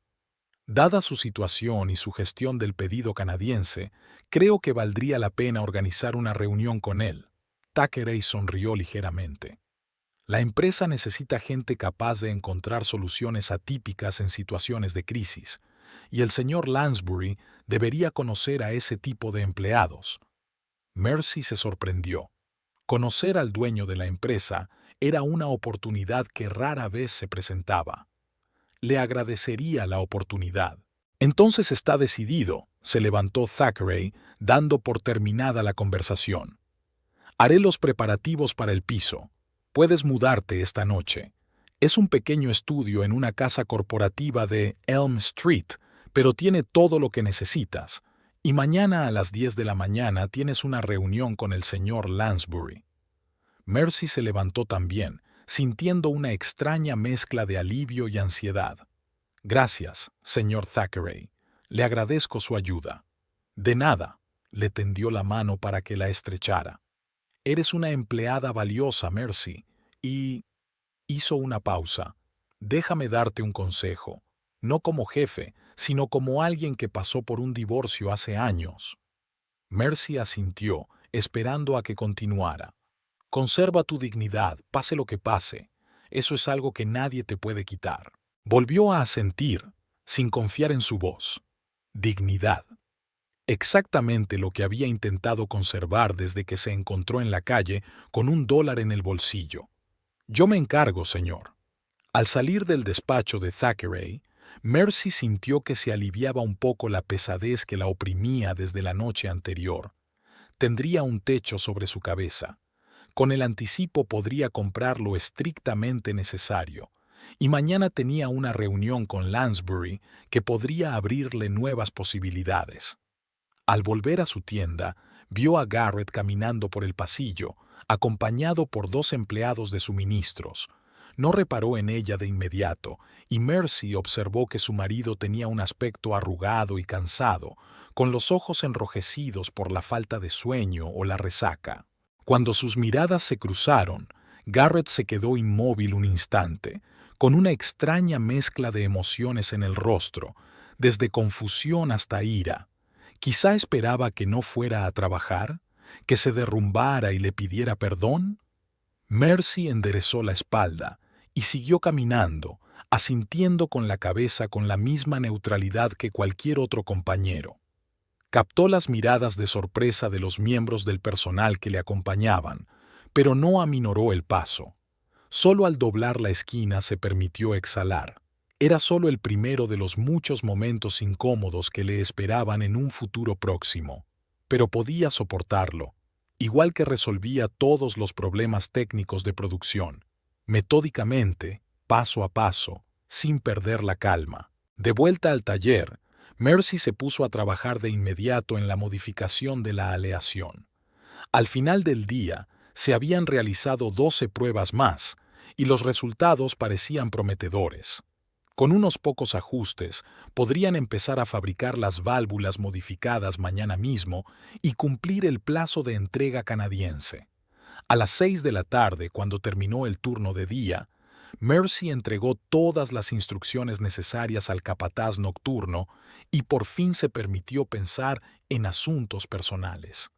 [SPEAKER 1] Dada su situación y su gestión del pedido canadiense, creo que valdría la pena organizar una reunión con él. Thackeray sonrió ligeramente. La empresa necesita gente capaz de encontrar soluciones atípicas en situaciones de crisis, y el señor Lansbury debería conocer a ese tipo de empleados. Mercy se sorprendió. Conocer al dueño de la empresa era una oportunidad que rara vez se presentaba. Le agradecería la oportunidad. Entonces está decidido, se levantó Thackeray, dando por terminada la conversación. Haré los preparativos para el piso. Puedes mudarte esta noche. Es un pequeño estudio en una casa corporativa de Elm Street, pero tiene todo lo que necesitas. Y mañana a las 10 de la mañana tienes una reunión con el señor Lansbury. Mercy se levantó también, sintiendo una extraña mezcla de alivio y ansiedad. Gracias, señor Thackeray. Le agradezco su ayuda. De nada, le tendió la mano para que la estrechara. Eres una empleada valiosa, Mercy, y... Hizo una pausa. Déjame darte un consejo, no como jefe, sino como alguien que pasó por un divorcio hace años. Mercy asintió, esperando a que continuara. Conserva tu dignidad, pase lo que pase. Eso es algo que nadie te puede quitar. Volvió a asentir, sin confiar en su voz. Dignidad. Exactamente lo que había intentado conservar desde que se encontró en la calle con $1 en el bolsillo. Yo me encargo, señor. Al salir del despacho de Thackeray, Mercy sintió que se aliviaba un poco la pesadez que la oprimía desde la noche anterior. Tendría un techo sobre su cabeza. Con el anticipo podría comprar lo estrictamente necesario, y mañana tenía una reunión con Lansbury que podría abrirle nuevas posibilidades. Al volver a su tienda, vio a Garrett caminando por el pasillo, acompañado por 2 empleados de suministros. No reparó en ella de inmediato, y Mercy observó que su marido tenía un aspecto arrugado y cansado, con los ojos enrojecidos por la falta de sueño o la resaca. Cuando sus miradas se cruzaron, Garrett se quedó inmóvil un instante, con una extraña mezcla de emociones en el rostro, desde confusión hasta ira. Quizá esperaba que no fuera a trabajar, que se derrumbara y le pidiera perdón. Mercy enderezó la espalda y siguió caminando, asintiendo con la cabeza con la misma neutralidad que cualquier otro compañero. Captó las miradas de sorpresa de los miembros del personal que le acompañaban, pero no aminoró el paso. Solo al doblar la esquina se permitió exhalar. Era solo el primero de los muchos momentos incómodos que le esperaban en un futuro próximo, pero podía soportarlo, igual que resolvía todos los problemas técnicos de producción, metódicamente, paso a paso, sin perder la calma. De vuelta al taller, Mercy se puso a trabajar de inmediato en la modificación de la aleación. Al final del día, se habían realizado 12 pruebas más, y los resultados parecían prometedores. Con unos pocos ajustes, podrían empezar a fabricar las válvulas modificadas mañana mismo y cumplir el plazo de entrega canadiense. A las 6 de la tarde, cuando terminó el turno de día, Mercy entregó todas las instrucciones necesarias al capataz nocturno y por fin se permitió pensar en asuntos personales.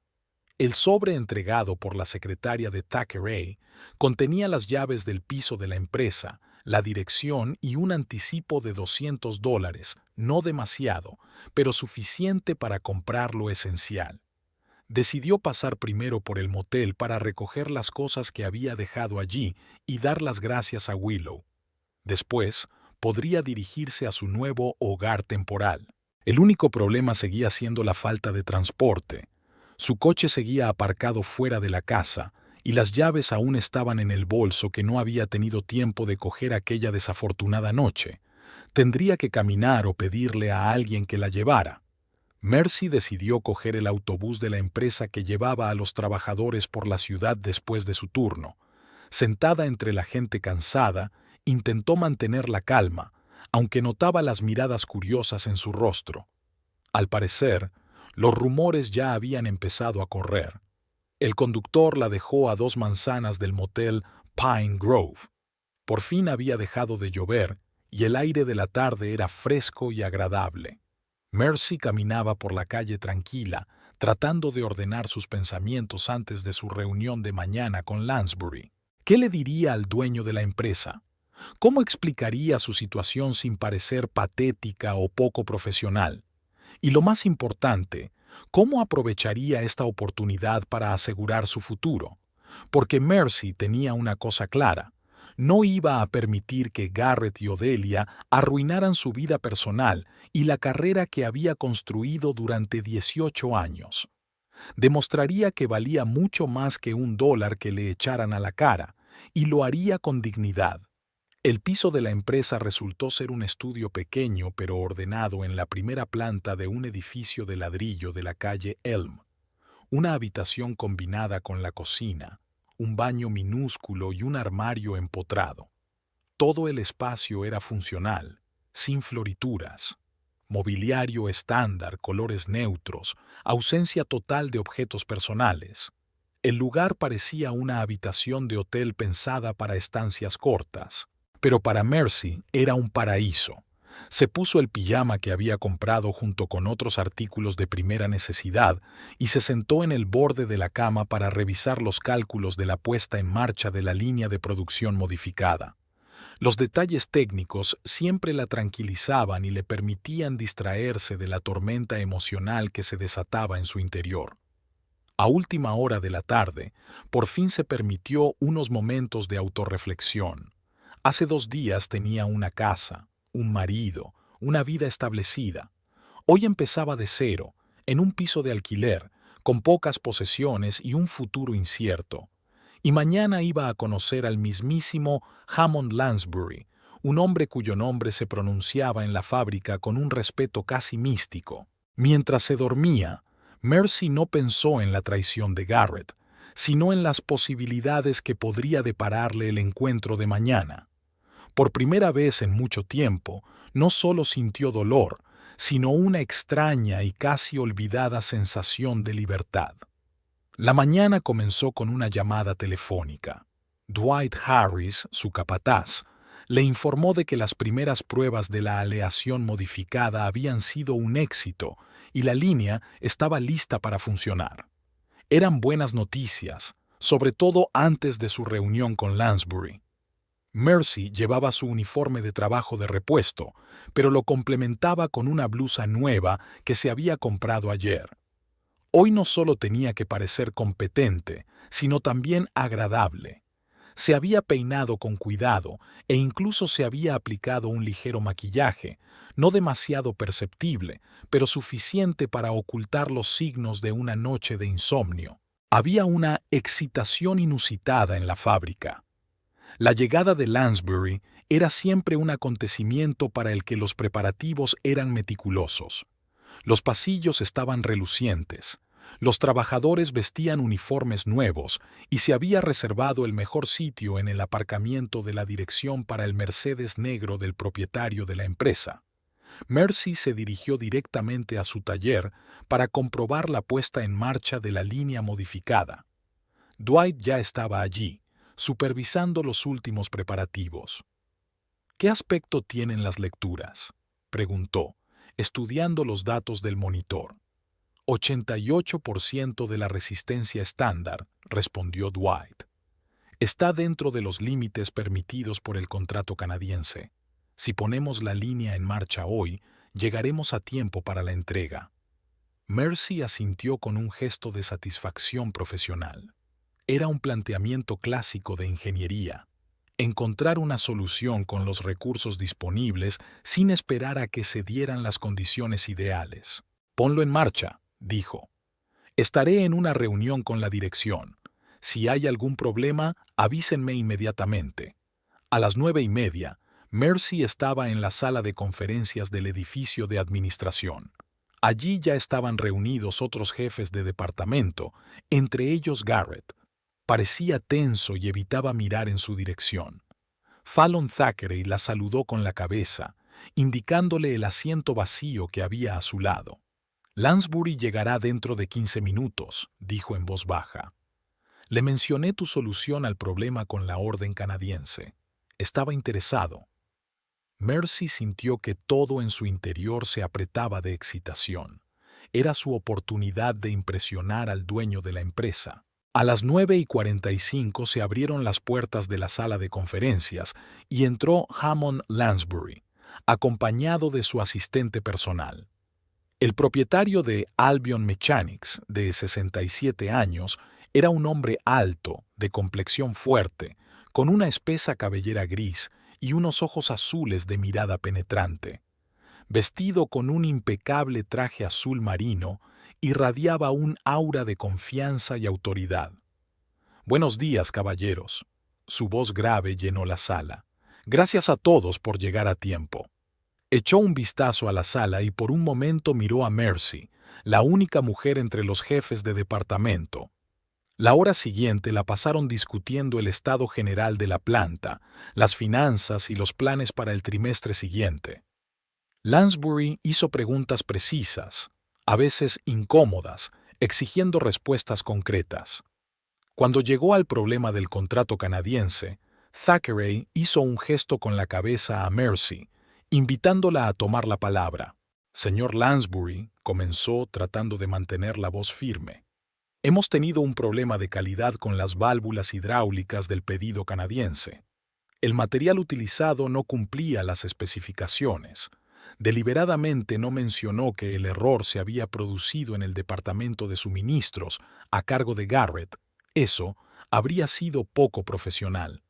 [SPEAKER 1] El sobre entregado por la secretaria de Thackeray contenía las llaves del piso de la empresa, la dirección y un anticipo de $200, no demasiado, pero suficiente para comprar lo esencial. Decidió pasar primero por el motel para recoger las cosas que había dejado allí y dar las gracias a Willow. Después, podría dirigirse a su nuevo hogar temporal. El único problema seguía siendo la falta de transporte. Su coche seguía aparcado fuera de la casa, y las llaves aún estaban en el bolso que no había tenido tiempo de coger aquella desafortunada noche. Tendría que caminar o pedirle a alguien que la llevara. Mercy decidió coger el autobús de la empresa que llevaba a los trabajadores por la ciudad después de su turno. Sentada entre la gente cansada, intentó mantener la calma, aunque notaba las miradas curiosas en su rostro. Al parecer, los rumores ya habían empezado a correr. El conductor la dejó a 2 manzanas del motel Pine Grove. Por fin había dejado de llover y el aire de la tarde era fresco y agradable. Mercy caminaba por la calle tranquila, tratando de ordenar sus pensamientos antes de su reunión de mañana con Lansbury. ¿Qué le diría al dueño de la empresa? ¿Cómo explicaría su situación sin parecer patética o poco profesional? Y lo más importante, ¿cómo aprovecharía esta oportunidad para asegurar su futuro? Porque Mercy tenía una cosa clara: no iba a permitir que Garrett y Odelia arruinaran su vida personal y la carrera que había construido durante 18 años. Demostraría que valía mucho más que $1 que le echaran a la cara, y lo haría con dignidad. El piso de la empresa resultó ser un estudio pequeño pero ordenado en la primera planta de un edificio de ladrillo de la calle Elm. Una habitación combinada con la cocina, un baño minúsculo y un armario empotrado. Todo el espacio era funcional, sin florituras. Mobiliario estándar, colores neutros, ausencia total de objetos personales. El lugar parecía una habitación de hotel pensada para estancias cortas. Pero para Mercy era un paraíso. Se puso el pijama que había comprado junto con otros artículos de primera necesidad y se sentó en el borde de la cama para revisar los cálculos de la puesta en marcha de la línea de producción modificada. Los detalles técnicos siempre la tranquilizaban y le permitían distraerse de la tormenta emocional que se desataba en su interior. A última hora de la tarde, por fin se permitió unos momentos de autorreflexión. Hace 2 días tenía una casa, un marido, una vida establecida. Hoy empezaba de cero, en un piso de alquiler, con pocas posesiones y un futuro incierto. Y mañana iba a conocer al mismísimo Hammond Lansbury, un hombre cuyo nombre se pronunciaba en la fábrica con un respeto casi místico. Mientras se dormía, Mercy no pensó en la traición de Garrett. sino en las posibilidades que podría depararle el encuentro de mañana. Por primera vez en mucho tiempo, no solo sintió dolor, sino una extraña y casi olvidada sensación de libertad. La mañana comenzó con una llamada telefónica. Dwight Harris, su capataz, le informó de que las primeras pruebas de la aleación modificada habían sido un éxito y la línea estaba lista para funcionar. Eran buenas noticias, sobre todo antes de su reunión con Lansbury. Mercy llevaba su uniforme de trabajo de repuesto, pero lo complementaba con una blusa nueva que se había comprado ayer. Hoy no solo tenía que parecer competente, sino también agradable. Se había peinado con cuidado e incluso se había aplicado un ligero maquillaje, no demasiado perceptible, pero suficiente para ocultar los signos de una noche de insomnio. Había una excitación inusitada en la fábrica. La llegada de Lansbury era siempre un acontecimiento para el que los preparativos eran meticulosos. Los pasillos estaban relucientes. Los trabajadores vestían uniformes nuevos y se había reservado el mejor sitio en el aparcamiento de la dirección para el Mercedes negro del propietario de la empresa. Mercy se dirigió directamente a su taller para comprobar la puesta en marcha de la línea modificada. Dwight ya estaba allí, supervisando los últimos preparativos. ¿Qué aspecto tienen las lecturas?, preguntó, estudiando los datos del monitor. 88% de la resistencia estándar, respondió Dwight. Está dentro de los límites permitidos por el contrato canadiense. Si ponemos la línea en marcha hoy, llegaremos a tiempo para la entrega. Mercy asintió con un gesto de satisfacción profesional. Era un planteamiento clásico de ingeniería. Encontrar una solución con los recursos disponibles sin esperar a que se dieran las condiciones ideales. Ponlo en marcha, dijo. Estaré en una reunión con la dirección. Si hay algún problema, avísenme inmediatamente. A las 9:30, Mercy estaba en la sala de conferencias del edificio de administración. Allí ya estaban reunidos otros jefes de departamento, entre ellos Garrett. Parecía tenso y evitaba mirar en su dirección. Fallon Thackeray la saludó con la cabeza, indicándole el asiento vacío que había a su lado. Lansbury llegará dentro de 15 minutos, dijo en voz baja. Le mencioné tu solución al problema con la orden canadiense. Estaba interesado. Mercy sintió que todo en su interior se apretaba de excitación. Era su oportunidad de impresionar al dueño de la empresa. A las 9:45 se abrieron las puertas de la sala de conferencias y entró Hammond Lansbury, acompañado de su asistente personal. El propietario de Albion Mechanics, de 67 años, era un hombre alto, de complexión fuerte, con una espesa cabellera gris y unos ojos azules de mirada penetrante. Vestido con un impecable traje azul marino, irradiaba un aura de confianza y autoridad. «Buenos días, caballeros». Su voz grave llenó la sala. «Gracias a todos por llegar a tiempo». Echó un vistazo a la sala y por un momento miró a Mercy, la única mujer entre los jefes de departamento. La hora siguiente la pasaron discutiendo el estado general de la planta, las finanzas y los planes para el trimestre siguiente. Lansbury hizo preguntas precisas, a veces incómodas, exigiendo respuestas concretas. Cuando llegó al problema del contrato canadiense, Thackeray hizo un gesto con la cabeza a Mercy, invitándola a tomar la palabra. «Señor Lansbury», comenzó tratando de mantener la voz firme. «Hemos tenido un problema de calidad con las válvulas hidráulicas del pedido canadiense. El material utilizado no cumplía las especificaciones. Deliberadamente no mencionó que el error se había producido en el departamento de suministros, a cargo de Garrett. Eso habría sido poco profesional».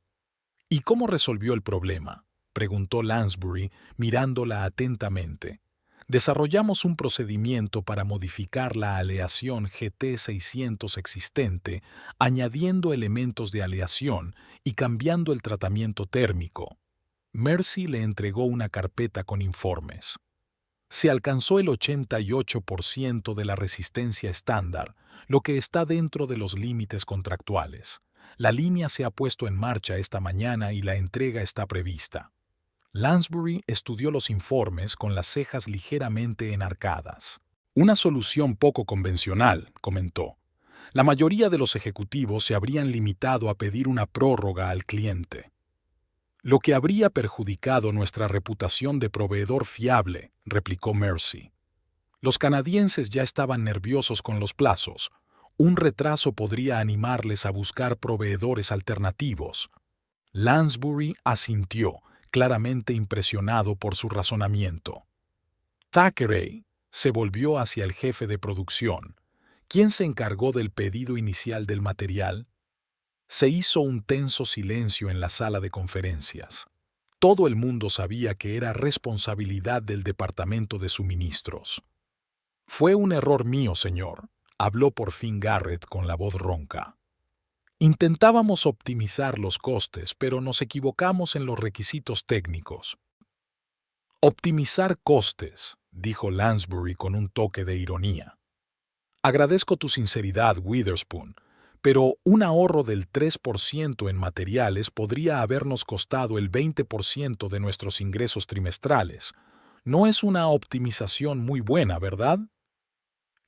[SPEAKER 1] «¿Y cómo resolvió el problema?», preguntó Lansbury, mirándola atentamente. «Desarrollamos un procedimiento para modificar la aleación GT600 existente, añadiendo elementos de aleación y cambiando el tratamiento térmico». Mercy le entregó una carpeta con informes. Se alcanzó el 88% de la resistencia estándar, lo que está dentro de los límites contractuales. La línea se ha puesto en marcha esta mañana y la entrega está prevista. Lansbury estudió los informes con las cejas ligeramente enarcadas. Una solución poco convencional, comentó. La mayoría de los ejecutivos se habrían limitado a pedir una prórroga al cliente. Lo que habría perjudicado nuestra reputación de proveedor fiable, replicó Mercy. Los canadienses ya estaban nerviosos con los plazos. Un retraso podría animarles a buscar proveedores alternativos. Lansbury asintió, claramente impresionado por su razonamiento. Thackeray se volvió hacia el jefe de producción. ¿Quién se encargó del pedido inicial del material? Se hizo un tenso silencio en la sala de conferencias. Todo el mundo sabía que era responsabilidad del departamento de suministros. Fue un error mío, señor, habló por fin Garrett con la voz ronca. Intentábamos optimizar los costes, pero nos equivocamos en los requisitos técnicos. Optimizar costes, dijo Lansbury con un toque de ironía. Agradezco tu sinceridad, Witherspoon, pero un ahorro del 3% en materiales podría habernos costado el 20% de nuestros ingresos trimestrales. No es una optimización muy buena, ¿verdad?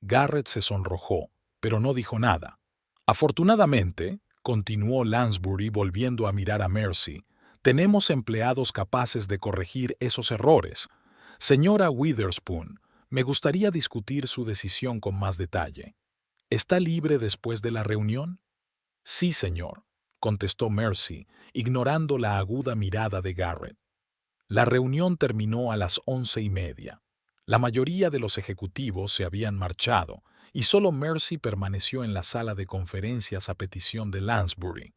[SPEAKER 1] Garrett se sonrojó, pero no dijo nada. Afortunadamente, continuó Lansbury volviendo a mirar a Mercy, tenemos empleados capaces de corregir esos errores. Señora Witherspoon, me gustaría discutir su decisión con más detalle. ¿Está libre después de la reunión? Sí, señor, contestó Mercy, ignorando la aguda mirada de Garrett. La reunión terminó a las 11:30. La mayoría de los ejecutivos se habían marchado y solo Mercy permaneció en la sala de conferencias a petición de Lansbury.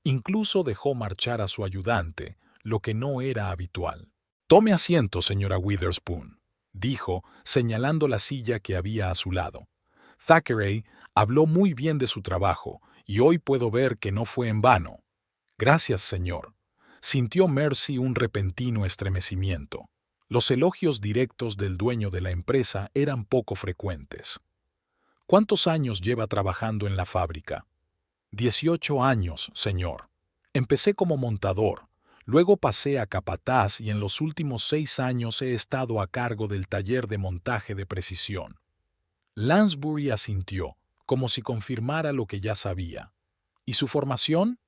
[SPEAKER 1] Incluso dejó marchar a su ayudante, lo que no era habitual. Tome asiento, señora Witherspoon, dijo, señalando la silla que había a su lado. Thackeray habló muy bien de su trabajo, y hoy puedo ver que no fue en vano. Gracias, señor. Sintió Mercy un repentino estremecimiento. Los elogios directos del dueño de la empresa eran poco frecuentes. ¿Cuántos años lleva trabajando en la fábrica? 18 años, señor. Empecé como montador, luego pasé a capataz y en los últimos 6 años he estado a cargo del taller de montaje de precisión. Lansbury asintió, como si confirmara lo que ya sabía. ¿Y su formación?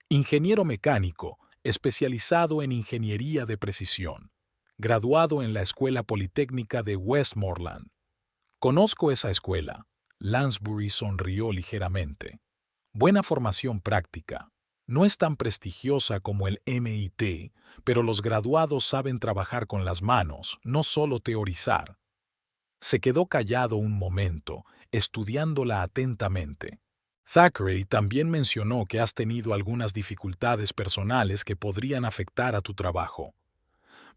[SPEAKER 1] Ingeniero mecánico, especializado en ingeniería de precisión. Graduado en la Escuela Politécnica de Westmoreland. Conozco esa escuela. Lansbury sonrió ligeramente. Buena formación práctica. No es tan prestigiosa como el MIT, pero los graduados saben trabajar con las manos, no solo teorizar. Se quedó callado un momento, estudiándola atentamente. Thackeray también mencionó que has tenido algunas dificultades personales que podrían afectar a tu trabajo.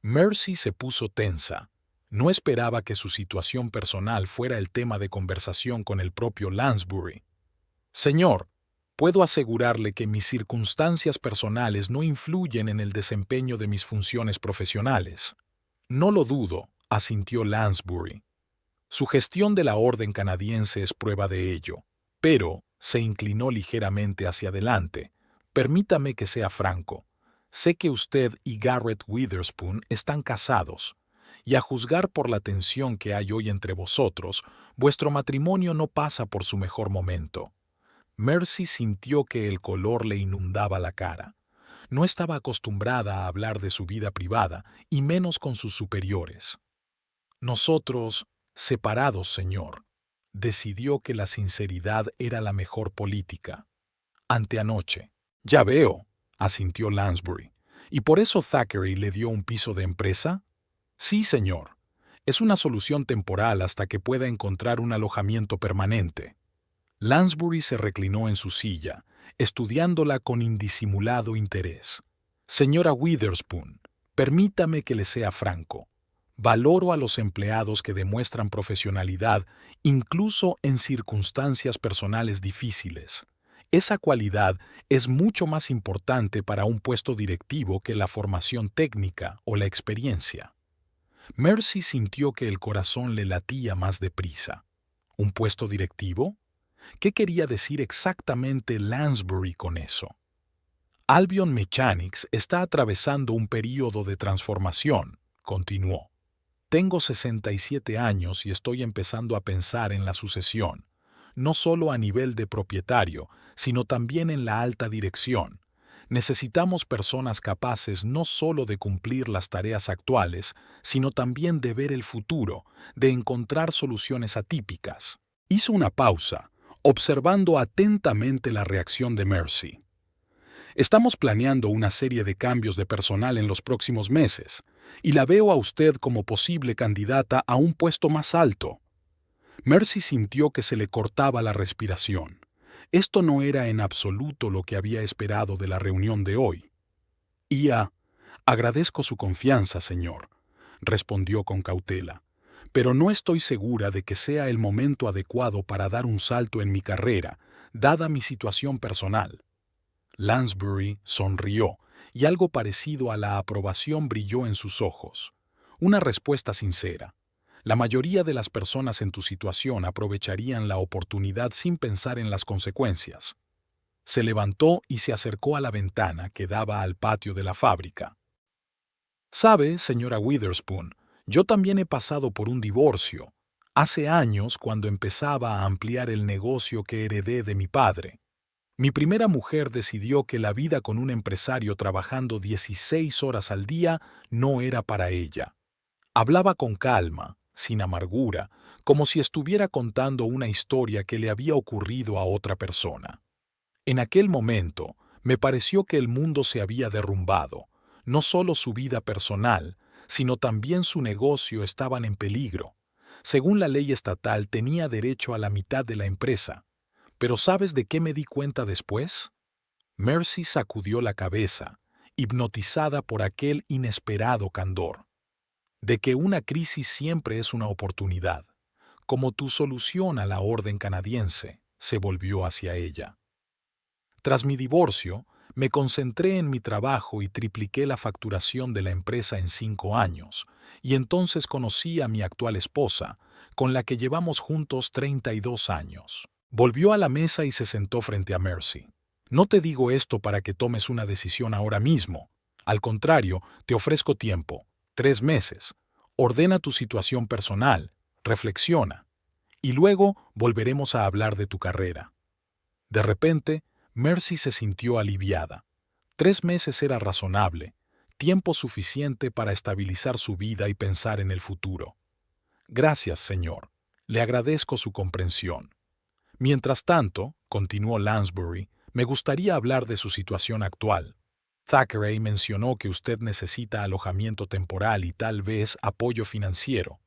[SPEAKER 1] Mercy se puso tensa. No esperaba que su situación personal fuera el tema de conversación con el propio Lansbury. Señor, puedo asegurarle que mis circunstancias personales no influyen en el desempeño de mis funciones profesionales. No lo dudo, asintió Lansbury. Su gestión de la orden canadiense es prueba de ello, pero se inclinó ligeramente hacia adelante. Permítame que sea franco. Sé que usted y Garrett Witherspoon están casados, y a juzgar por la tensión que hay hoy entre vosotros, vuestro matrimonio no pasa por su mejor momento. Mercy sintió que el color le inundaba la cara. No estaba acostumbrada a hablar de su vida privada, y menos con sus superiores. Nosotros, separados, señor, decidió que la sinceridad era la mejor política. Anteanoche. Ya veo, asintió Lansbury. ¿Y por eso Thackeray le dio un piso de empresa? Sí, señor. Es una solución temporal hasta que pueda encontrar un alojamiento permanente. Lansbury se reclinó en su silla, estudiándola con indisimulado interés. Señora Witherspoon, permítame que le sea franco. Valoro a los empleados que demuestran profesionalidad incluso en circunstancias personales difíciles. Esa cualidad es mucho más importante para un puesto directivo que la formación técnica o la experiencia. Mercy sintió que el corazón le latía más deprisa. ¿Un puesto directivo? ¿Qué quería decir exactamente Lansbury con eso? Albion Mechanics está atravesando un período de transformación, continuó. Tengo 67 años y estoy empezando a pensar en la sucesión, no solo a nivel de propietario, sino también en la alta dirección. Necesitamos personas capaces no solo de cumplir las tareas actuales, sino también de ver el futuro, de encontrar soluciones atípicas. Hizo una pausa, observando atentamente la reacción de Mercy. Estamos planeando una serie de cambios de personal en los próximos meses, y la veo a usted como posible candidata a un puesto más alto. Mercy sintió que se le cortaba la respiración. Esto no era en absoluto lo que había esperado de la reunión de hoy. Agradezco su confianza, señor, respondió con cautela, pero no estoy segura de que sea el momento adecuado para dar un salto en mi carrera, dada mi situación personal. Lansbury sonrió, y algo parecido a la aprobación brilló en sus ojos. Una respuesta sincera. La mayoría de las personas en tu situación aprovecharían la oportunidad sin pensar en las consecuencias. Se levantó y se acercó a la ventana que daba al patio de la fábrica. Sabe, señora Witherspoon, yo también he pasado por un divorcio. Hace años, cuando empezaba a ampliar el negocio que heredé de mi padre. Mi primera mujer decidió que la vida con un empresario trabajando 16 horas al día no era para ella. Hablaba con calma, sin amargura, como si estuviera contando una historia que le había ocurrido a otra persona. En aquel momento, me pareció que el mundo se había derrumbado. No solo su vida personal, sino también su negocio estaban en peligro. Según la ley estatal, tenía derecho a la mitad de la empresa. ¿Pero sabes de qué me di cuenta después? Mercy sacudió la cabeza, hipnotizada por aquel inesperado candor. De que una crisis siempre es una oportunidad. Como tu solución a la orden canadiense, se volvió hacia ella. Tras mi divorcio, me concentré en mi trabajo y tripliqué la facturación de la empresa en 5 años, y entonces conocí a mi actual esposa, con la que llevamos juntos 32 años. Volvió a la mesa y se sentó frente a Mercy. No te digo esto para que tomes una decisión ahora mismo. Al contrario, te ofrezco tiempo, 3 meses. Ordena tu situación personal, reflexiona, y luego volveremos a hablar de tu carrera. De repente, Mercy se sintió aliviada. 3 meses era razonable, tiempo suficiente para estabilizar su vida y pensar en el futuro. Gracias, señor. Le agradezco su comprensión. Mientras tanto, continuó Lansbury, me gustaría hablar de su situación actual. Thackeray mencionó que usted necesita alojamiento temporal y tal vez apoyo financiero.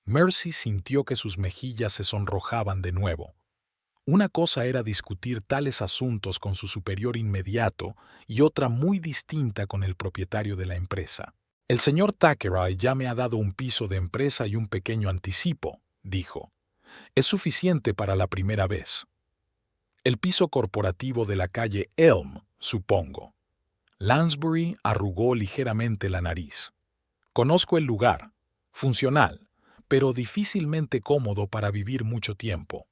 [SPEAKER 1] Mercy sintió que sus mejillas se sonrojaban de nuevo. Una cosa era discutir tales asuntos con su superior inmediato y otra muy distinta con el propietario de la empresa. El señor Thackeray ya me ha dado un piso de empresa y un pequeño anticipo, dijo. Es suficiente para la primera vez. El piso corporativo de la calle Elm, supongo. Lansbury arrugó ligeramente la nariz. Conozco el lugar. Funcional, pero difícilmente cómodo para vivir mucho tiempo.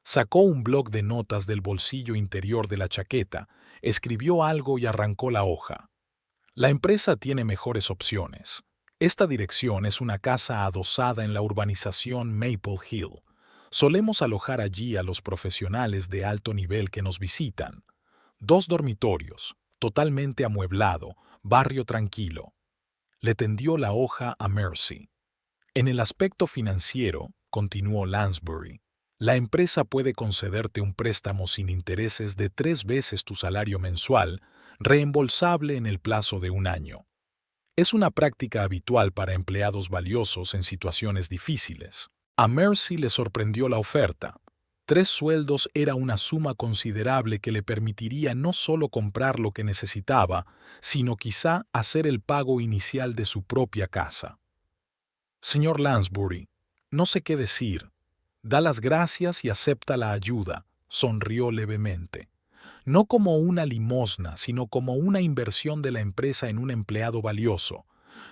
[SPEAKER 1] Sacó un bloc de notas del bolsillo interior de la chaqueta, escribió algo y arrancó la hoja. La empresa tiene mejores opciones. Esta dirección es una casa adosada en la urbanización Maple Hill. Solemos alojar allí a los profesionales de alto nivel que nos visitan. 2 dormitorios, totalmente amueblado, barrio tranquilo. Le tendió la hoja a Mercy. En el aspecto financiero, continuó Lansbury, la empresa puede concederte un préstamo sin intereses de 3 veces tu salario mensual, reembolsable en el plazo de 1 año. Es una práctica habitual para empleados valiosos en situaciones difíciles. A Mercy le sorprendió la oferta. 3 sueldos era una suma considerable que le permitiría no solo comprar lo que necesitaba, sino quizá hacer el pago inicial de su propia casa. Señor Lansbury, no sé qué decir. Da las gracias y acepta la ayuda, sonrió levemente. No como una limosna, sino como una inversión de la empresa en un empleado valioso.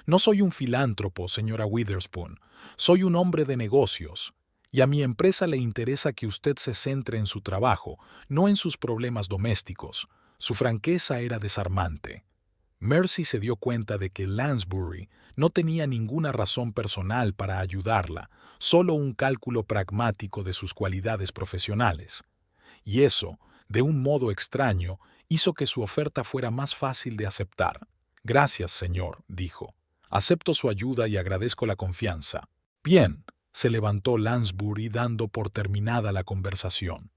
[SPEAKER 1] No soy un filántropo, señora Witherspoon. Soy un hombre de negocios. Y a mi empresa le interesa que usted se centre en su trabajo, no en sus problemas domésticos. Su franqueza era desarmante. Mercy se dio cuenta de que Lansbury no tenía ninguna razón personal para ayudarla, solo un cálculo pragmático de sus cualidades profesionales. Y eso, de un modo extraño, hizo que su oferta fuera más fácil de aceptar. Gracias, señor, dijo. Acepto su ayuda y agradezco la confianza. Bien, se levantó Lansbury dando por terminada la conversación.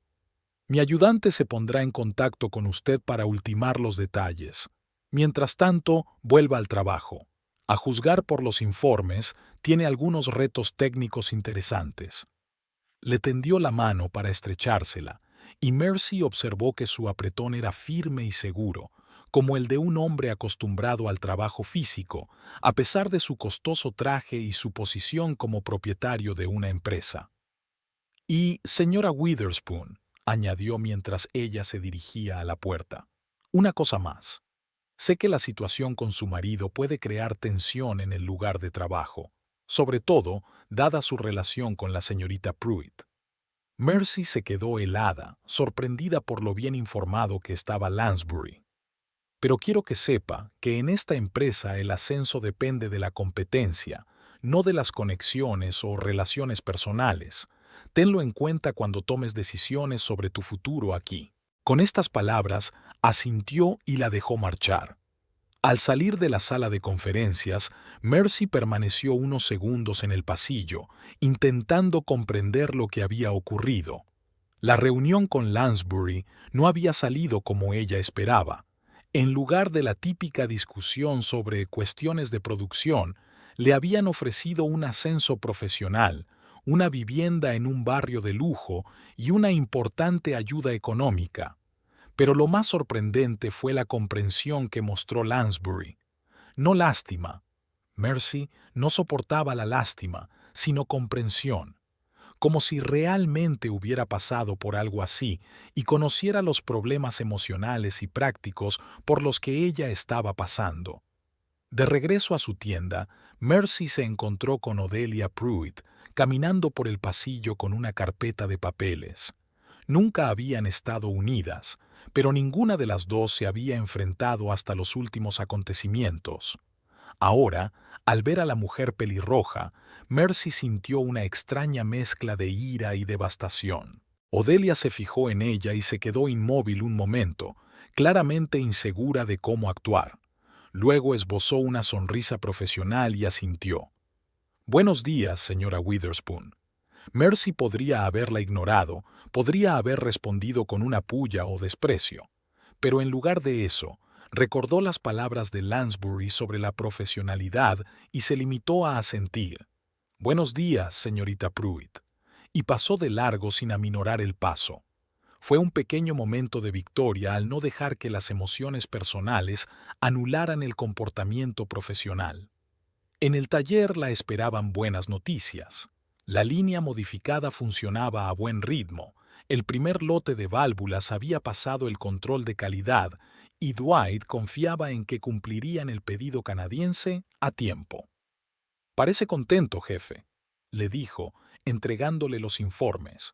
[SPEAKER 1] Mi ayudante se pondrá en contacto con usted para ultimar los detalles. Mientras tanto, vuelva al trabajo. A juzgar por los informes, tiene algunos retos técnicos interesantes. Le tendió la mano para estrechársela, y Mercy observó que su apretón era firme y seguro, como el de un hombre acostumbrado al trabajo físico, a pesar de su costoso traje y su posición como propietario de una empresa. Y, señora Witherspoon, añadió mientras ella se dirigía a la puerta, una cosa más. Sé que la situación con su marido puede crear tensión en el lugar de trabajo, sobre todo dada su relación con la señorita Pruitt. Mercy se quedó helada, sorprendida por lo bien informado que estaba Lansbury. Pero quiero que sepa que en esta empresa el ascenso depende de la competencia, no de las conexiones o relaciones personales. Tenlo en cuenta cuando tomes decisiones sobre tu futuro aquí. Con estas palabras, asintió y la dejó marchar. Al salir de la sala de conferencias, Mercy permaneció unos segundos en el pasillo, intentando comprender lo que había ocurrido. La reunión con Lansbury no había salido como ella esperaba. En lugar de la típica discusión sobre cuestiones de producción, le habían ofrecido un ascenso profesional, una vivienda en un barrio de lujo y una importante ayuda económica. Pero lo más sorprendente fue la comprensión que mostró Lansbury. No lástima. Mercy no soportaba la lástima, sino comprensión, como si realmente hubiera pasado por algo así y conociera los problemas emocionales y prácticos por los que ella estaba pasando. De regreso a su tienda, Mercy se encontró con Odelia Pruitt, caminando por el pasillo con una carpeta de papeles. Nunca habían estado unidas, pero ninguna de las dos se había enfrentado hasta los últimos acontecimientos. Ahora, al ver a la mujer pelirroja, Mercy sintió una extraña mezcla de ira y devastación. Odelia se fijó en ella y se quedó inmóvil un momento, claramente insegura de cómo actuar. Luego esbozó una sonrisa profesional y asintió. «Buenos días, señora Witherspoon». Mercy podría haberla ignorado, podría haber respondido con una pulla o desprecio. Pero en lugar de eso, recordó las palabras de Lansbury sobre la profesionalidad y se limitó a asentir. «Buenos días, señorita Pruitt», y pasó de largo sin aminorar el paso. Fue un pequeño momento de victoria al no dejar que las emociones personales anularan el comportamiento profesional. En el taller la esperaban buenas noticias. La línea modificada funcionaba a buen ritmo, el primer lote de válvulas había pasado el control de calidad y Dwight confiaba en que cumplirían el pedido canadiense a tiempo. «Parece contento, jefe», le dijo, entregándole los informes.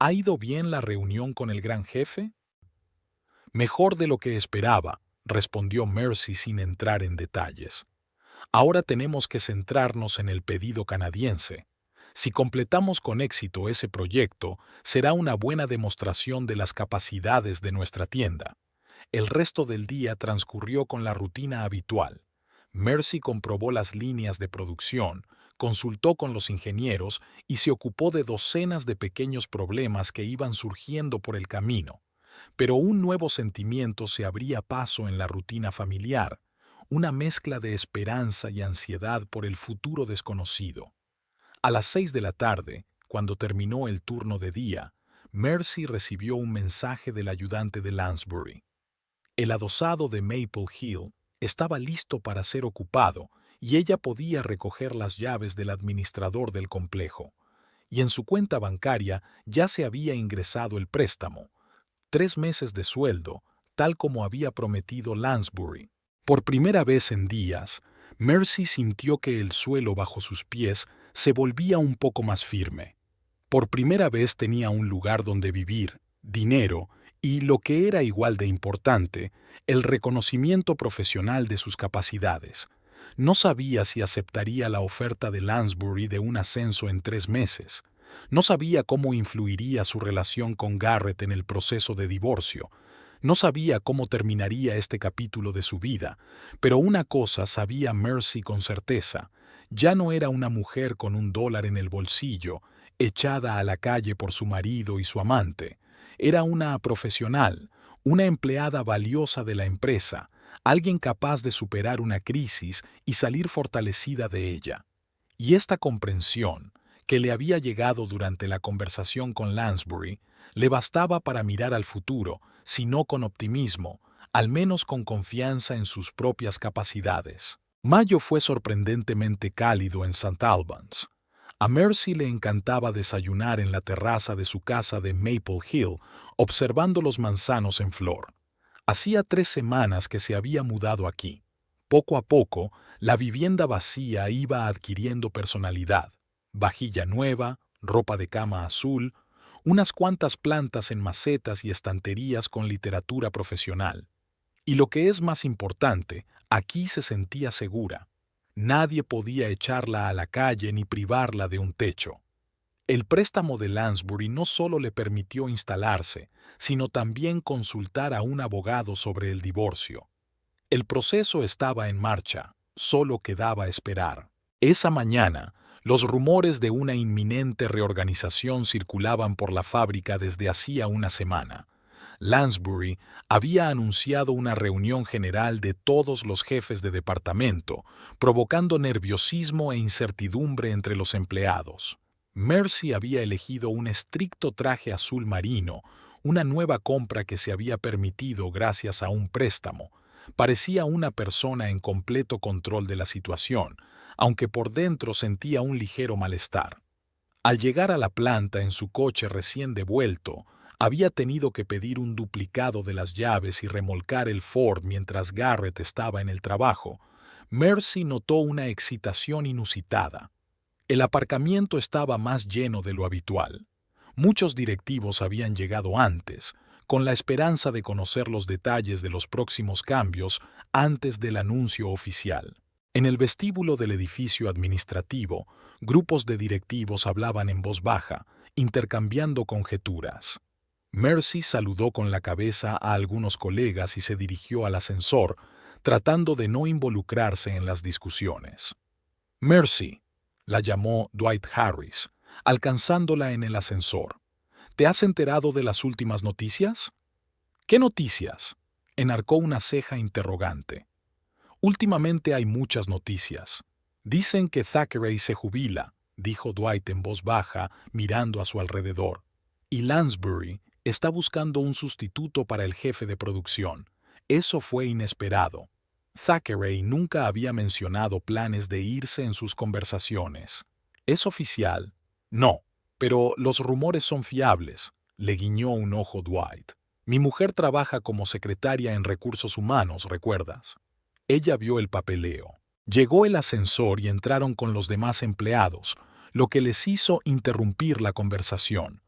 [SPEAKER 1] «¿Ha ido bien la reunión con el gran jefe?» «Mejor de lo que esperaba», respondió Mercy sin entrar en detalles. «Ahora tenemos que centrarnos en el pedido canadiense. Si completamos con éxito ese proyecto, será una buena demostración de las capacidades de nuestra tienda». El resto del día transcurrió con la rutina habitual. Mercy comprobó las líneas de producción, consultó con los ingenieros y se ocupó de docenas de pequeños problemas que iban surgiendo por el camino. Pero un nuevo sentimiento se abría paso en la rutina familiar, una mezcla de esperanza y ansiedad por el futuro desconocido. A las 6 de la tarde, cuando terminó el turno de día, Mercy recibió un mensaje del ayudante de Lansbury. El adosado de Maple Hill estaba listo para ser ocupado y ella podía recoger las llaves del administrador del complejo. Y en su cuenta bancaria ya se había ingresado el préstamo, 3 meses de sueldo, tal como había prometido Lansbury. Por primera vez en días, Mercy sintió que el suelo bajo sus pies se volvía un poco más firme. Por primera vez tenía un lugar donde vivir, dinero y, lo que era igual de importante, el reconocimiento profesional de sus capacidades. No sabía si aceptaría la oferta de Lansbury de un ascenso en 3 meses. No sabía cómo influiría su relación con Garrett en el proceso de divorcio. No sabía cómo terminaría este capítulo de su vida, pero una cosa sabía Mercy con certeza: ya no era una mujer con $1 en el bolsillo, echada a la calle por su marido y su amante. Era una profesional, una empleada valiosa de la empresa, alguien capaz de superar una crisis y salir fortalecida de ella. Y esta comprensión, que le había llegado durante la conversación con Lansbury, le bastaba para mirar al futuro, si no con optimismo, al menos con confianza en sus propias capacidades. Mayo fue sorprendentemente cálido en St. Albans. A Mercy le encantaba desayunar en la terraza de su casa de Maple Hill, observando los manzanos en flor. Hacía 3 semanas que se había mudado aquí. Poco a poco, la vivienda vacía iba adquiriendo personalidad: vajilla nueva, ropa de cama azul, unas cuantas plantas en macetas y estanterías con literatura profesional. Y lo que es más importante, aquí se sentía segura. Nadie podía echarla a la calle ni privarla de un techo. El préstamo de Lansbury no solo le permitió instalarse, sino también consultar a un abogado sobre el divorcio. El proceso estaba en marcha, solo quedaba esperar. Esa mañana, los rumores de una inminente reorganización circulaban por la fábrica desde hacía una semana. Lansbury había anunciado una reunión general de todos los jefes de departamento, provocando nerviosismo e incertidumbre entre los empleados. Mercy había elegido un estricto traje azul marino, una nueva compra que se había permitido gracias a un préstamo. Parecía una persona en completo control de la situación, aunque por dentro sentía un ligero malestar. Al llegar a la planta en su coche recién devuelto, había tenido que pedir un duplicado de las llaves y remolcar el Ford mientras Garrett estaba en el trabajo. Mercy notó una excitación inusitada. El aparcamiento estaba más lleno de lo habitual. Muchos directivos habían llegado antes, con la esperanza de conocer los detalles de los próximos cambios antes del anuncio oficial. En el vestíbulo del edificio administrativo, grupos de directivos hablaban en voz baja, intercambiando conjeturas. Mercy saludó con la cabeza a algunos colegas y se dirigió al ascensor, tratando de no involucrarse en las discusiones. «Mercy», la llamó Dwight Harris, alcanzándola en el ascensor. «¿Te has enterado de las últimas noticias?» «¿Qué noticias?», enarcó una ceja interrogante. «Últimamente hay muchas noticias. Dicen que Thackeray se jubila», dijo Dwight en voz baja, mirando a su alrededor. «Y Lansbury está buscando un sustituto para el jefe de producción. Eso fue inesperado. Thackeray nunca había mencionado planes de irse en sus conversaciones. ¿Es oficial?» «No, pero los rumores son fiables», le guiñó un ojo Dwight. «Mi mujer trabaja como secretaria en recursos humanos, ¿recuerdas?» Ella vio el papeleo. Llegó el ascensor y entraron con los demás empleados, lo que les hizo interrumpir la conversación.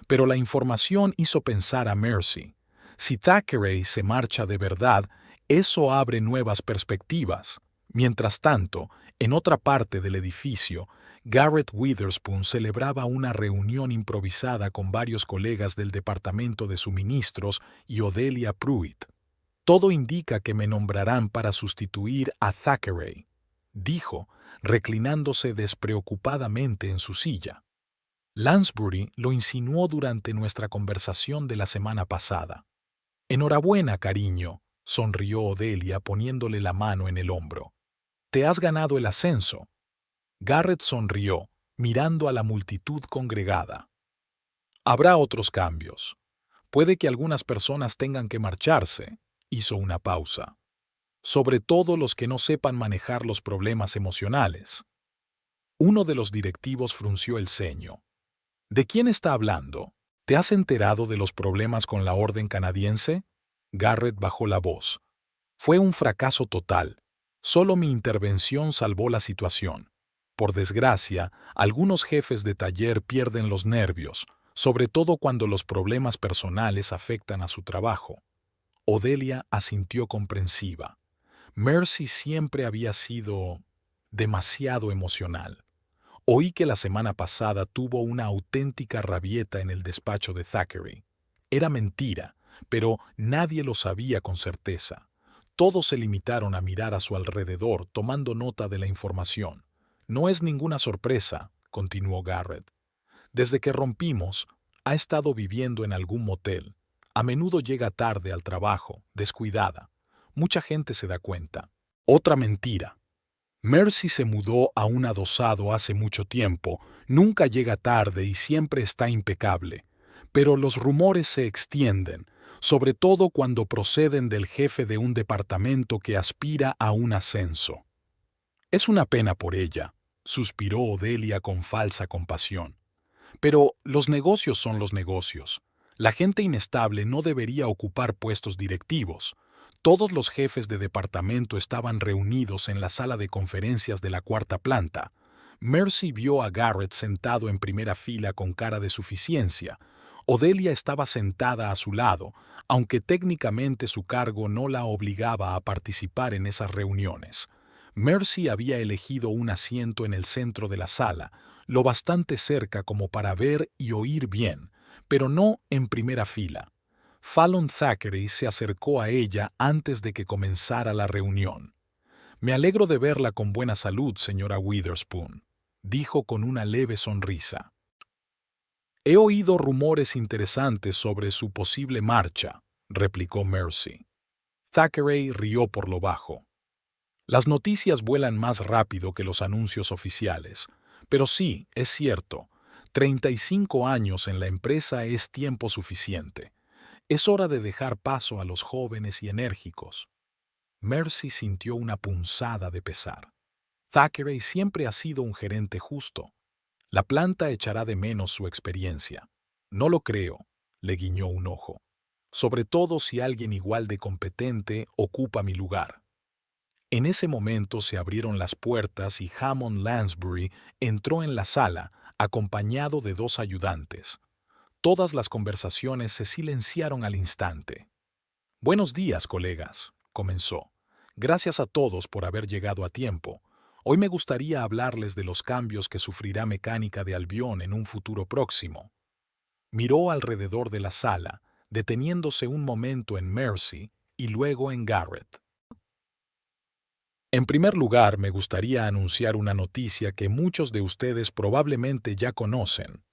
[SPEAKER 1] Pero la información hizo pensar a Mercy. Si Thackeray se marcha de verdad, eso abre nuevas perspectivas. Mientras tanto, en otra parte del edificio, Garrett Witherspoon celebraba una reunión improvisada con varios colegas del departamento de suministros y Odelia Pruitt. «Todo indica que me nombrarán para sustituir a Thackeray», dijo, reclinándose despreocupadamente en su silla. «Lansbury lo insinuó durante nuestra conversación de la semana pasada». «Enhorabuena, cariño», sonrió Odelia poniéndole la mano en el hombro. «Te has ganado el ascenso». Garrett sonrió, mirando a la multitud congregada. «Habrá otros cambios. Puede que algunas personas tengan que marcharse», hizo una pausa. «Sobre todo los que no sepan manejar los problemas emocionales». Uno de los directivos frunció el ceño. «¿De quién está hablando? ¿Te has enterado de los problemas con la orden canadiense?» Garrett bajó la voz. «Fue un fracaso total. Solo mi intervención salvó la situación. Por desgracia, algunos jefes de taller pierden los nervios, sobre todo cuando los problemas personales afectan a su trabajo. Odelia asintió comprensiva. Mercy siempre había sido demasiado emocional. Oí que la semana pasada tuvo una auténtica rabieta en el despacho de Thackeray. Era mentira, pero nadie lo sabía con certeza. Todos se limitaron a mirar a su alrededor, tomando nota de la información. No es ninguna sorpresa, continuó Garrett. Desde que rompimos, ha estado viviendo en algún motel. A menudo llega tarde al trabajo, descuidada. Mucha gente se da cuenta. Otra mentira. Mercy se mudó a un adosado hace mucho tiempo, nunca llega tarde y siempre está impecable. Pero los rumores se extienden, sobre todo cuando proceden del jefe de un departamento que aspira a un ascenso. Es una pena por ella, suspiró Odelia con falsa compasión. Pero los negocios son los negocios. La gente inestable no debería ocupar puestos directivos. Todos los jefes de departamento estaban reunidos en la sala de conferencias de la cuarta planta. Mercy vio a Garrett sentado en primera fila con cara de suficiencia. Odelia estaba sentada a su lado, aunque técnicamente su cargo no la obligaba a participar en esas reuniones. Mercy había elegido un asiento en el centro de la sala, lo bastante cerca como para ver y oír bien, pero no en primera fila. Fallon Thackeray se acercó a ella antes de que comenzara la reunión. «Me alegro de verla con buena salud, señora Witherspoon», dijo con una leve sonrisa. «He oído rumores interesantes sobre su posible marcha», replicó Mercy. Thackeray rió por lo bajo. «Las noticias vuelan más rápido que los anuncios oficiales. Pero sí, es cierto, 35 años en la empresa es tiempo suficiente. Es hora de dejar paso a los jóvenes y enérgicos». Mercy sintió una punzada de pesar. Thackeray siempre ha sido un gerente justo. La planta echará de menos su experiencia. «No lo creo», le guiñó un ojo. «Sobre todo si alguien igual de competente ocupa mi lugar». En ese momento se abrieron las puertas y Hammond Lansbury entró en la sala, acompañado de 2 ayudantes. Todas las conversaciones se silenciaron al instante. «Buenos días, colegas», comenzó. «Gracias a todos por haber llegado a tiempo. Hoy me gustaría hablarles de los cambios que sufrirá Mecánica de Albion en un futuro próximo». Miró alrededor de la sala, deteniéndose un momento en Mercy y luego en Garrett. «En primer lugar, me gustaría anunciar una noticia que muchos de ustedes probablemente ya conocen.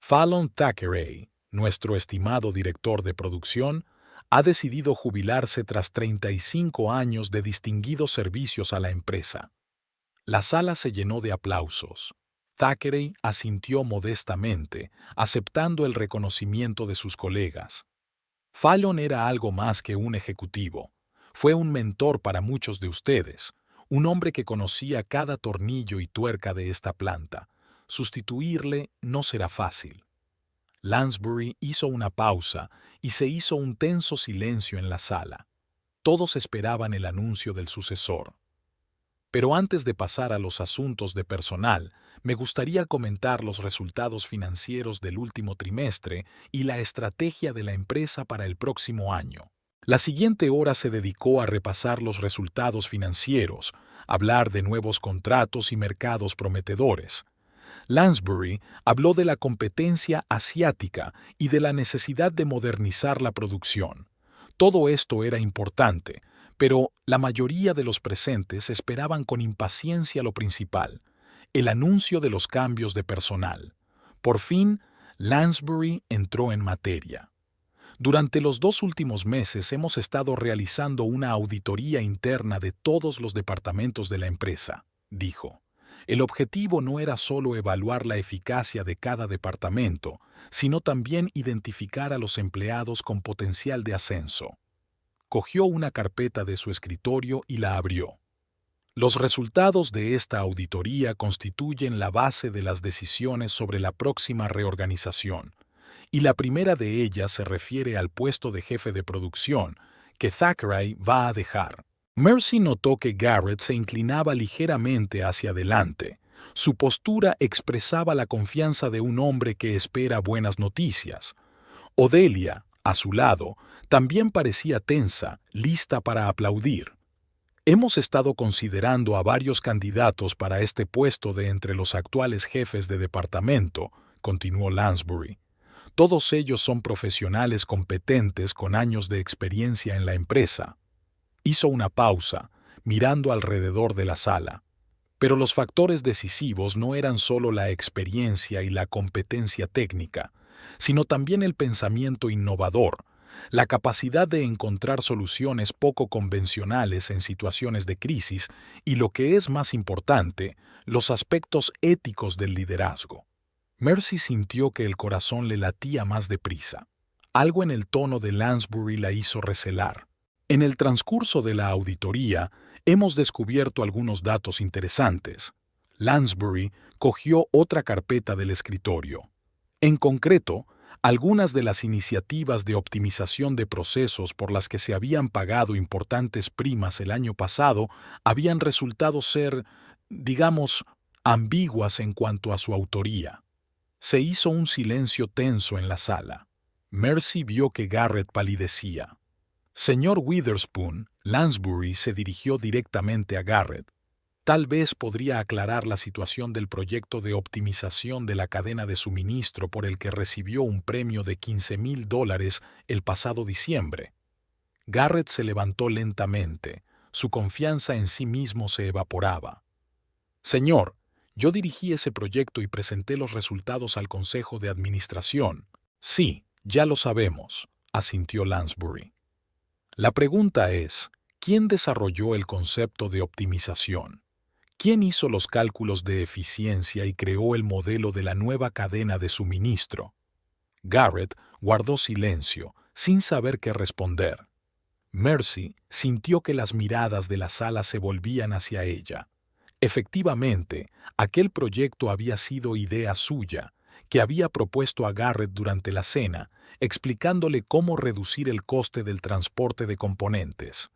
[SPEAKER 1] Fallon Thackeray, nuestro estimado director de producción, ha decidido jubilarse tras 35 años de distinguidos servicios a la empresa». La sala se llenó de aplausos. Thackeray asintió modestamente, aceptando el reconocimiento de sus colegas. Fallon era algo más que un ejecutivo. Fue un mentor para muchos de ustedes, un hombre que conocía cada tornillo y tuerca de esta planta. Sustituirle no será fácil. Lansbury hizo una pausa y se hizo un tenso silencio en la sala. Todos esperaban el anuncio del sucesor. «Pero antes de pasar a los asuntos de personal, me gustaría comentar los resultados financieros del último trimestre y la estrategia de la empresa para el próximo año». La siguiente hora se dedicó a repasar los resultados financieros, hablar de nuevos contratos y mercados prometedores. Lansbury habló de la competencia asiática y de la necesidad de modernizar la producción. Todo esto era importante, pero la mayoría de los presentes esperaban con impaciencia lo principal, el anuncio de los cambios de personal. Por fin, Lansbury entró en materia. «Durante los 2 últimos meses hemos estado realizando una auditoría interna de todos los departamentos de la empresa», dijo. «El objetivo no era solo evaluar la eficacia de cada departamento, sino también identificar a los empleados con potencial de ascenso». Cogió una carpeta de su escritorio y la abrió. «Los resultados de esta auditoría constituyen la base de las decisiones sobre la próxima reorganización, y la primera de ellas se refiere al puesto de jefe de producción que Thackeray va a dejar». Mercy notó que Garrett se inclinaba ligeramente hacia adelante. Su postura expresaba la confianza de un hombre que espera buenas noticias. Odelia, a su lado, también parecía tensa, lista para aplaudir. Hemos estado considerando a varios candidatos para este puesto de entre los actuales jefes de departamento, continuó Lansbury. Todos ellos son profesionales competentes con años de experiencia en la empresa. Hizo una pausa, mirando alrededor de la sala. Pero los factores decisivos no eran solo la experiencia y la competencia técnica, sino también el pensamiento innovador, la capacidad de encontrar soluciones poco convencionales en situaciones de crisis y, lo que es más importante, los aspectos éticos del liderazgo. Mercy sintió que el corazón le latía más deprisa. Algo en el tono de Lansbury la hizo recelar. En el transcurso de la auditoría, hemos descubierto algunos datos interesantes. Lansbury cogió otra carpeta del escritorio. En concreto, algunas de las iniciativas de optimización de procesos por las que se habían pagado importantes primas el año pasado habían resultado ser, digamos, ambiguas en cuanto a su autoría. Se hizo un silencio tenso en la sala. Mercy vio que Garrett palidecía. Señor Witherspoon, Lansbury se dirigió directamente a Garrett. Tal vez podría aclarar la situación del proyecto de optimización de la cadena de suministro por el que recibió un premio de $15,000 el pasado diciembre. Garrett se levantó lentamente. Su confianza en sí mismo se evaporaba. Señor, yo dirigí ese proyecto y presenté los resultados al Consejo de Administración. Sí, ya lo sabemos, asintió Lansbury. La pregunta es, ¿quién desarrolló el concepto de optimización? ¿Quién hizo los cálculos de eficiencia y creó el modelo de la nueva cadena de suministro? Garrett guardó silencio, sin saber qué responder. Mercy sintió que las miradas de la sala se volvían hacia ella. Efectivamente, aquel proyecto había sido idea suya, que había propuesto a Garrett durante la cena, explicándole cómo reducir el coste del transporte de componentes.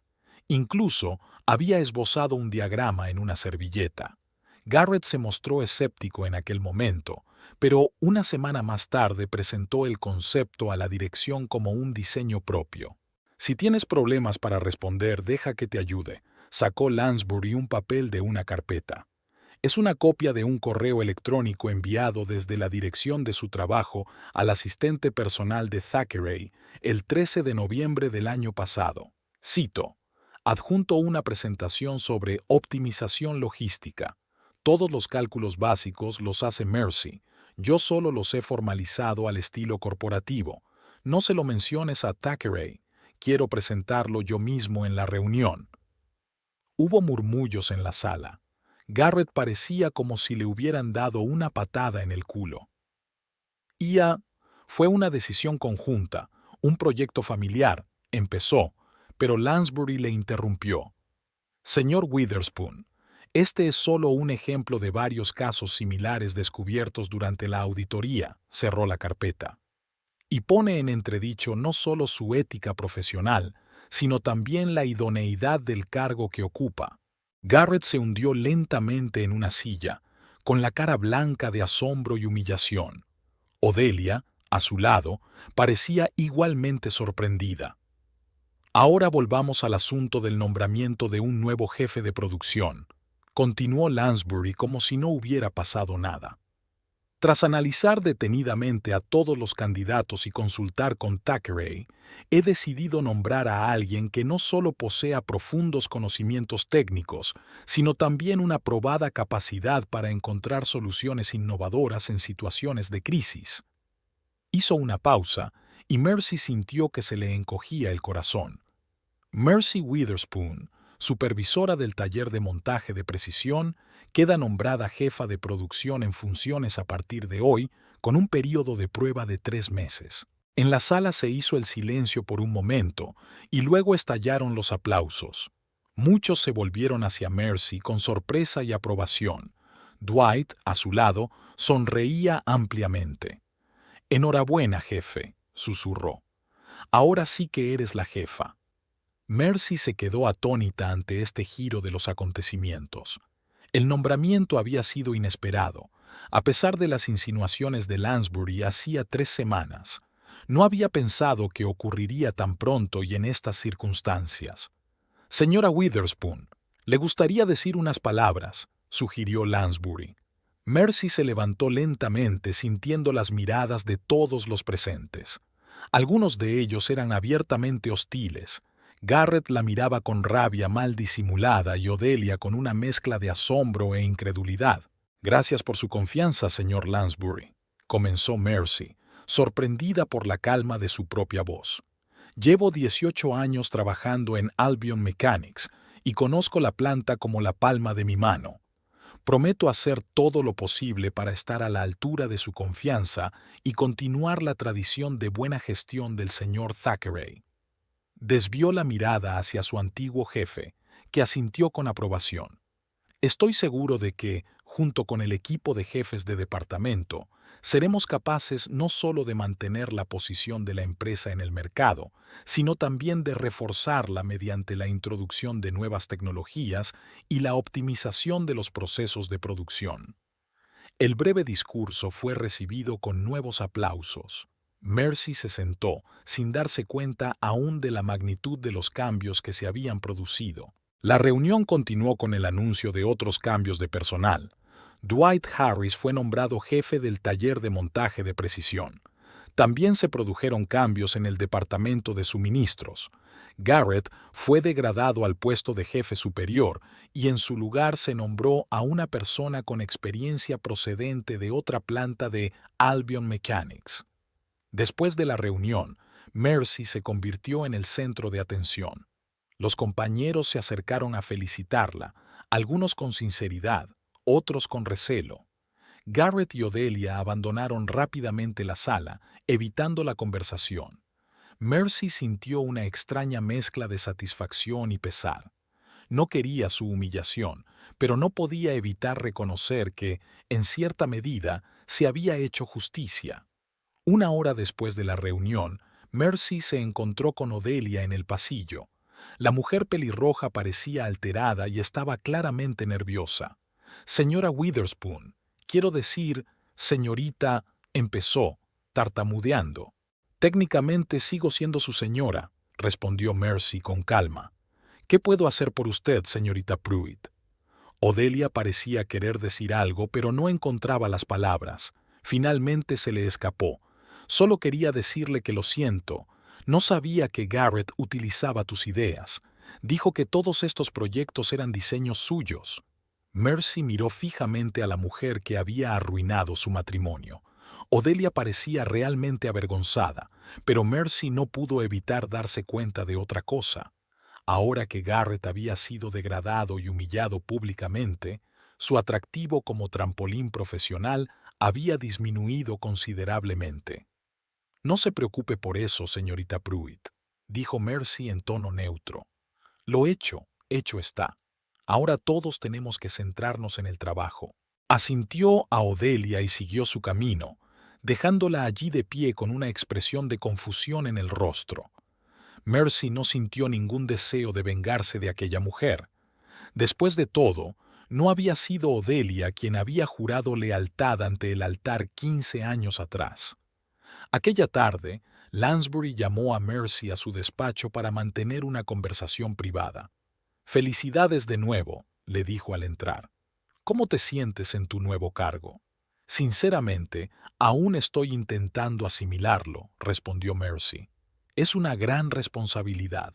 [SPEAKER 1] Incluso había esbozado un diagrama en una servilleta. Garrett se mostró escéptico en aquel momento, pero una semana más tarde presentó el concepto a la dirección como un diseño propio. Si tienes problemas para responder, deja que te ayude. Sacó Lansbury un papel de una carpeta. Es una copia de un correo electrónico enviado desde la dirección de su trabajo al asistente personal de Thackeray el 13 de noviembre del año pasado. Cito: adjunto una presentación sobre optimización logística. Todos los cálculos básicos los hace Mercy. Yo solo los he formalizado al estilo corporativo. No se lo menciones a Thackeray. Quiero presentarlo yo mismo en la reunión. Hubo murmullos en la sala. Garrett parecía como si le hubieran dado una patada en el culo. Fue una decisión conjunta, un proyecto familiar, empezó, pero Lansbury le interrumpió. Señor Witherspoon, este es solo un ejemplo de varios casos similares descubiertos durante la auditoría, cerró la carpeta. Y pone en entredicho no solo su ética profesional, sino también la idoneidad del cargo que ocupa. Garrett se hundió lentamente en una silla, con la cara blanca de asombro y humillación. Odelia, a su lado, parecía igualmente sorprendida. Ahora volvamos al asunto del nombramiento de un nuevo jefe de producción, continuó Lansbury como si no hubiera pasado nada. Tras analizar detenidamente a todos los candidatos y consultar con Thackeray, he decidido nombrar a alguien que no solo posea profundos conocimientos técnicos, sino también una probada capacidad para encontrar soluciones innovadoras en situaciones de crisis. Hizo una pausa y Mercy sintió que se le encogía el corazón. Mercy Witherspoon, supervisora del taller de montaje de precisión, queda nombrada jefa de producción en funciones a partir de hoy, con un período de prueba de 3 meses. En la sala se hizo el silencio por un momento, y luego estallaron los aplausos. Muchos se volvieron hacia Mercy con sorpresa y aprobación. Dwight, a su lado, sonreía ampliamente. «Enhorabuena, jefe», susurró. «Ahora sí que eres la jefa». Mercy se quedó atónita ante este giro de los acontecimientos. El nombramiento había sido inesperado, a pesar de las insinuaciones de Lansbury hacía 3 semanas. No había pensado que ocurriría tan pronto y en estas circunstancias. «Señora Witherspoon, ¿le gustaría decir unas palabras?», sugirió Lansbury. Mercy se levantó lentamente sintiendo las miradas de todos los presentes. Algunos de ellos eran abiertamente hostiles. Garrett la miraba con rabia mal disimulada y Odelia con una mezcla de asombro e incredulidad. «Gracias por su confianza, señor Lansbury», comenzó Mercy, sorprendida por la calma de su propia voz. «Llevo 18 años trabajando en Albion Mechanics y conozco la planta como la palma de mi mano. Prometo hacer todo lo posible para estar a la altura de su confianza y continuar la tradición de buena gestión del señor Thackeray». Desvió la mirada hacia su antiguo jefe, que asintió con aprobación. «Estoy seguro de que, junto con el equipo de jefes de departamento, seremos capaces no solo de mantener la posición de la empresa en el mercado, sino también de reforzarla mediante la introducción de nuevas tecnologías y la optimización de los procesos de producción». El breve discurso fue recibido con nuevos aplausos. Mercy se sentó, sin darse cuenta aún de la magnitud de los cambios que se habían producido. La reunión continuó con el anuncio de otros cambios de personal. Dwight Harris fue nombrado jefe del taller de montaje de precisión. También se produjeron cambios en el departamento de suministros. Garrett fue degradado al puesto de jefe superior y en su lugar se nombró a una persona con experiencia procedente de otra planta de Albion Mechanics. Después de la reunión, Mercy se convirtió en el centro de atención. Los compañeros se acercaron a felicitarla, algunos con sinceridad, otros con recelo. Garrett y Odelia abandonaron rápidamente la sala, evitando la conversación. Mercy sintió una extraña mezcla de satisfacción y pesar. No quería su humillación, pero no podía evitar reconocer que, en cierta medida, se había hecho justicia. Una hora después de la reunión, Mercy se encontró con Odelia en el pasillo. La mujer pelirroja parecía alterada y estaba claramente nerviosa. «Señora Witherspoon, quiero decir, señorita», empezó, tartamudeando. «Técnicamente sigo siendo su señora», respondió Mercy con calma. «¿Qué puedo hacer por usted, señorita Pruitt?». Odelia parecía querer decir algo, pero no encontraba las palabras. Finalmente se le escapó. «Solo quería decirle que lo siento. No sabía que Garrett utilizaba tus ideas. Dijo que todos estos proyectos eran diseños suyos». Mercy miró fijamente a la mujer que había arruinado su matrimonio. Odelia parecía realmente avergonzada, pero Mercy no pudo evitar darse cuenta de otra cosa. Ahora que Garrett había sido degradado y humillado públicamente, su atractivo como trampolín profesional había disminuido considerablemente. «No se preocupe por eso, señorita Pruitt», dijo Mercy en tono neutro. «Lo hecho está. Ahora todos tenemos que centrarnos en el trabajo». Asintió a Odelia y siguió su camino, dejándola allí de pie con una expresión de confusión en el rostro. Mercy no sintió ningún deseo de vengarse de aquella mujer. Después de todo, no había sido Odelia quien había jurado lealtad ante el altar 15 años atrás. Aquella tarde, Lansbury llamó a Mercy a su despacho para mantener una conversación privada. «Felicidades de nuevo», le dijo al entrar. «¿Cómo te sientes en tu nuevo cargo?». «Sinceramente, aún estoy intentando asimilarlo», respondió Mercy. «Es una gran responsabilidad.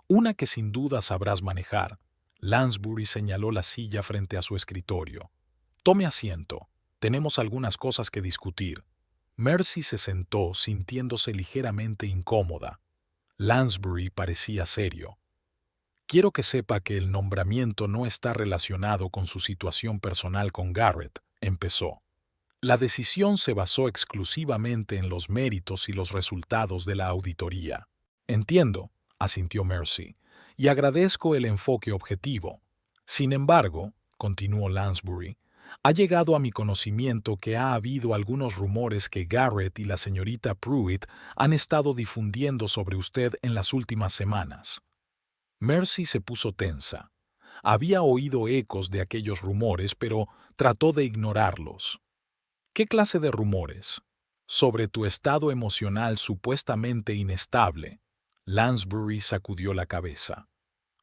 [SPEAKER 1] Una que sin duda sabrás manejar». Lansbury señaló la silla frente a su escritorio. «Tome asiento. Tenemos algunas cosas que discutir». Mercy se sentó, sintiéndose ligeramente incómoda. Lansbury parecía serio. «Quiero que sepa que el nombramiento no está relacionado con su situación personal con Garrett», empezó. «La decisión se basó exclusivamente en los méritos y los resultados de la auditoría». «Entiendo», asintió Mercy, «y agradezco el enfoque objetivo. Sin embargo», continuó Lansbury, «ha llegado a mi conocimiento que ha habido algunos rumores que Garrett y la señorita Pruitt han estado difundiendo sobre usted en las últimas semanas». Mercy se puso tensa. Había oído ecos de aquellos rumores, pero trató de ignorarlos. ¿Qué clase de rumores? Sobre tu estado emocional supuestamente inestable. Lansbury sacudió la cabeza.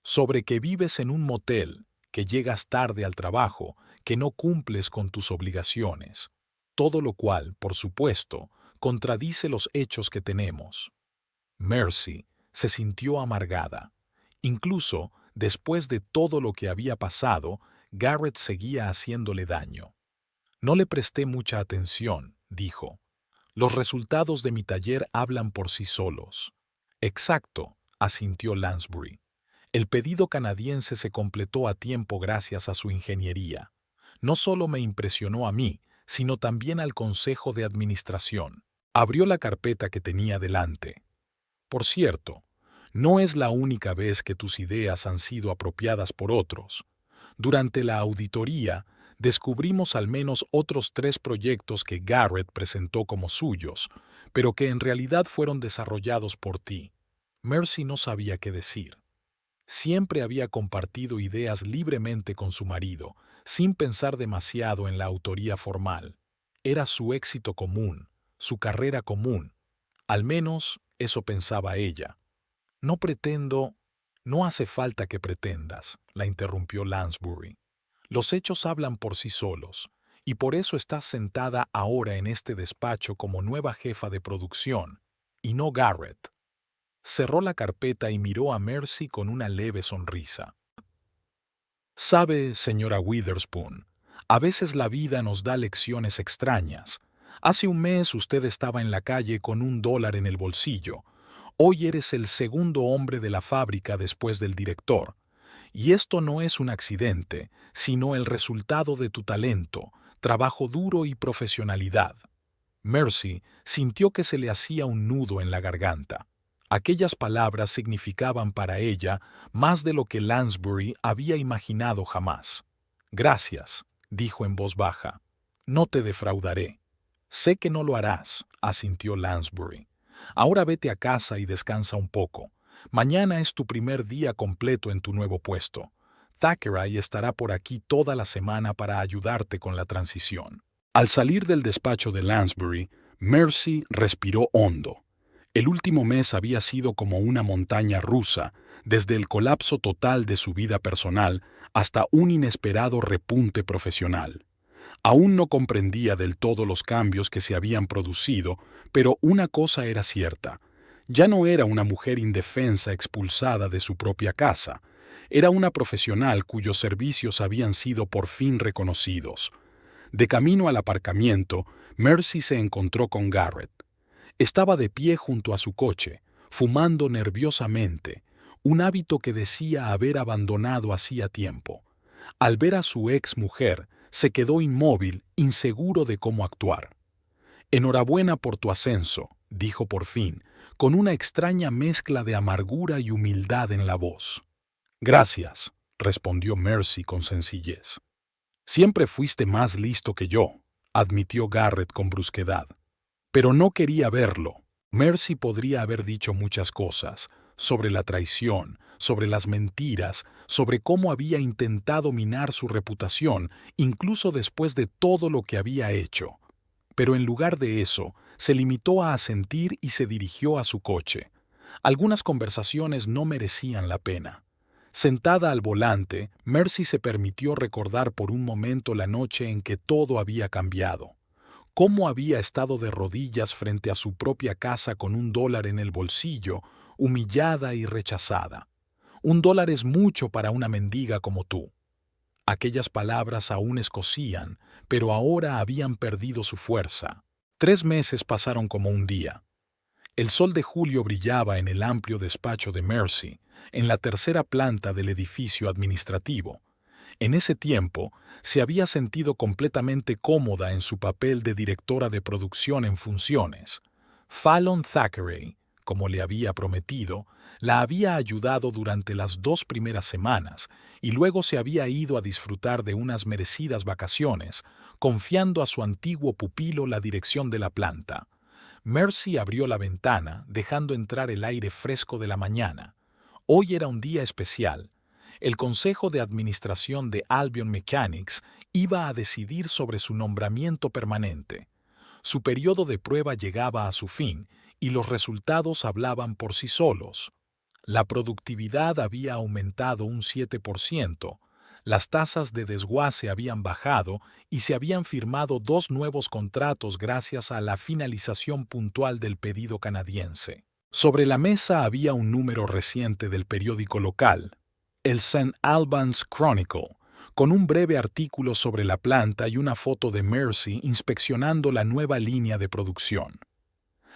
[SPEAKER 1] Sobre que vives en un motel, que llegas tarde al trabajo, que no cumples con tus obligaciones. Todo lo cual, por supuesto, contradice los hechos que tenemos. Mercy se sintió amargada. Incluso, después de todo lo que había pasado, Garrett seguía haciéndole daño. No le presté mucha atención, dijo. Los resultados de mi taller hablan por sí solos. Exacto, asintió Lansbury. El pedido canadiense se completó a tiempo gracias a su ingeniería. No solo me impresionó a mí, sino también al Consejo de Administración. Abrió la carpeta que tenía delante. Por cierto, no es la única vez que tus ideas han sido apropiadas por otros. Durante la auditoría, descubrimos al menos otros 3 proyectos que Garrett presentó como suyos, pero que en realidad fueron desarrollados por ti. Mercy no sabía qué decir. Siempre había compartido ideas libremente con su marido, sin pensar demasiado en la autoría formal. Era su éxito común, su carrera común. Al menos eso pensaba ella. No pretendo... No hace falta que pretendas, la interrumpió Lansbury. Los hechos hablan por sí solos, y por eso estás sentada ahora en este despacho como nueva jefa de producción, y no Garrett. Cerró la carpeta y miró a Mercy con una leve sonrisa. Sabe, señora Witherspoon, a veces la vida nos da lecciones extrañas. Hace un mes usted estaba en la calle con $1 en el bolsillo. Hoy eres el segundo hombre de la fábrica después del director. Y esto no es un accidente, sino el resultado de tu talento, trabajo duro y profesionalidad. Mercy sintió que se le hacía un nudo en la garganta. Aquellas palabras significaban para ella más de lo que Lansbury había imaginado jamás. Gracias, dijo en voz baja. No te defraudaré. Sé que no lo harás, asintió Lansbury. Ahora vete a casa y descansa un poco. Mañana es tu primer día completo en tu nuevo puesto. Thackeray estará por aquí toda la semana para ayudarte con la transición. Al salir del despacho de Lansbury, Mercy respiró hondo. El último mes había sido como una montaña rusa, desde el colapso total de su vida personal hasta un inesperado repunte profesional. Aún no comprendía del todo los cambios que se habían producido, pero una cosa era cierta. Ya no era una mujer indefensa expulsada de su propia casa. Era una profesional cuyos servicios habían sido por fin reconocidos. De camino al aparcamiento, Mercy se encontró con Garrett. Estaba de pie junto a su coche, fumando nerviosamente, un hábito que decía haber abandonado hacía tiempo. Al ver a su ex mujer, se quedó inmóvil, inseguro de cómo actuar. «Enhorabuena por tu ascenso», dijo por fin, con una extraña mezcla de amargura y humildad en la voz. «Gracias», respondió Mercy con sencillez. «Siempre fuiste más listo que yo», admitió Garrett con brusquedad. Pero no quería verlo. Mercy podría haber dicho muchas cosas, sobre la traición, sobre las mentiras, sobre cómo había intentado minar su reputación, incluso después de todo lo que había hecho. Pero en lugar de eso, se limitó a asentir y se dirigió a su coche. Algunas conversaciones no merecían la pena. Sentada al volante, Mercy se permitió recordar por un momento la noche en que todo había cambiado. Cómo había estado de rodillas frente a su propia casa con $1 en el bolsillo, humillada y rechazada. $1 es mucho para una mendiga como tú. Aquellas palabras aún escocían, pero ahora habían perdido su fuerza. 3 meses pasaron como un día. El sol de julio brillaba en el amplio despacho de Mercy, en la tercera planta del edificio administrativo. En ese tiempo, se había sentido completamente cómoda en su papel de directora de producción en funciones. Fallon Thackeray, como le había prometido, la había ayudado durante las 2 primeras semanas y luego se había ido a disfrutar de unas merecidas vacaciones, confiando a su antiguo pupilo la dirección de la planta. Mercy abrió la ventana, dejando entrar el aire fresco de la mañana. Hoy era un día especial. El Consejo de Administración de Albion Mechanics iba a decidir sobre su nombramiento permanente. Su periodo de prueba llegaba a su fin y los resultados hablaban por sí solos. La productividad había aumentado un 7%, las tasas de desguace habían bajado y se habían firmado 2 nuevos contratos gracias a la finalización puntual del pedido canadiense. Sobre la mesa había un número reciente del periódico local, el St. Albans Chronicle, con un breve artículo sobre la planta y una foto de Mercy inspeccionando la nueva línea de producción.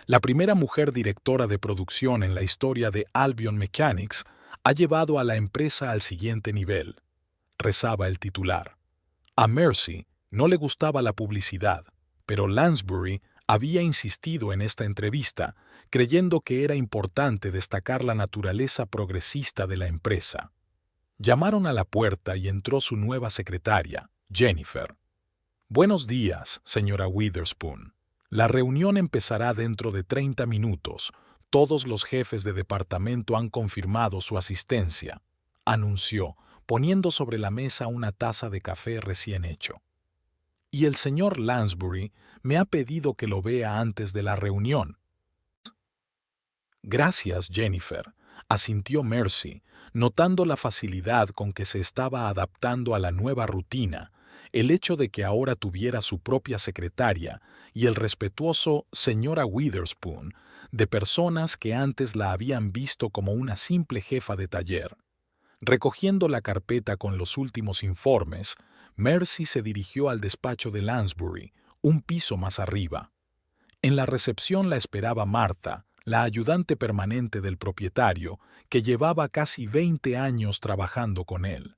[SPEAKER 1] La primera mujer directora de producción en la historia de Albion Mechanics ha llevado a la empresa al siguiente nivel, rezaba el titular. A Mercy no le gustaba la publicidad, pero Lansbury había insistido en esta entrevista, creyendo que era importante destacar la naturaleza progresista de la empresa. Llamaron a la puerta y entró su nueva secretaria, Jennifer. Buenos días, señora Witherspoon. La reunión empezará dentro de 30 minutos. Todos los jefes de departamento han confirmado su asistencia, anunció, poniendo sobre la mesa una taza de café recién hecho. Y el señor Lansbury me ha pedido que lo vea antes de la reunión. Gracias, Jennifer, asintió Mercy, notando la facilidad con que se estaba adaptando a la nueva rutina, el hecho de que ahora tuviera su propia secretaria y el respetuoso señora Witherspoon, de personas que antes la habían visto como una simple jefa de taller. Recogiendo la carpeta con los últimos informes, Mercy se dirigió al despacho de Lansbury, un piso más arriba. En la recepción la esperaba Martha, la ayudante permanente del propietario, que llevaba casi 20 años trabajando con él.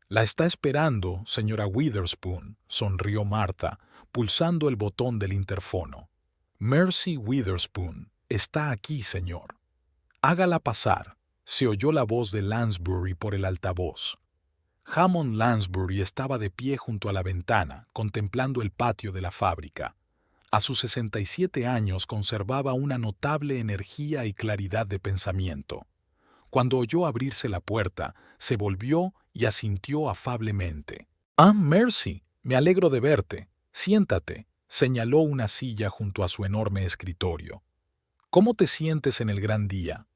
[SPEAKER 1] «La está esperando, señora Witherspoon», sonrió Martha, pulsando el botón del interfono. «Mercy Witherspoon está aquí, señor». «Hágala pasar», se oyó la voz de Lansbury por el altavoz. Hammond Lansbury estaba de pie junto a la ventana, contemplando el patio de la fábrica. A sus 67 años conservaba una notable energía y claridad de pensamiento. Cuando oyó abrirse la puerta, se volvió y asintió afablemente. «Ah, Mercy, me alegro de verte. Siéntate», señaló una silla junto a su enorme escritorio. «¿Cómo te sientes en el gran día?»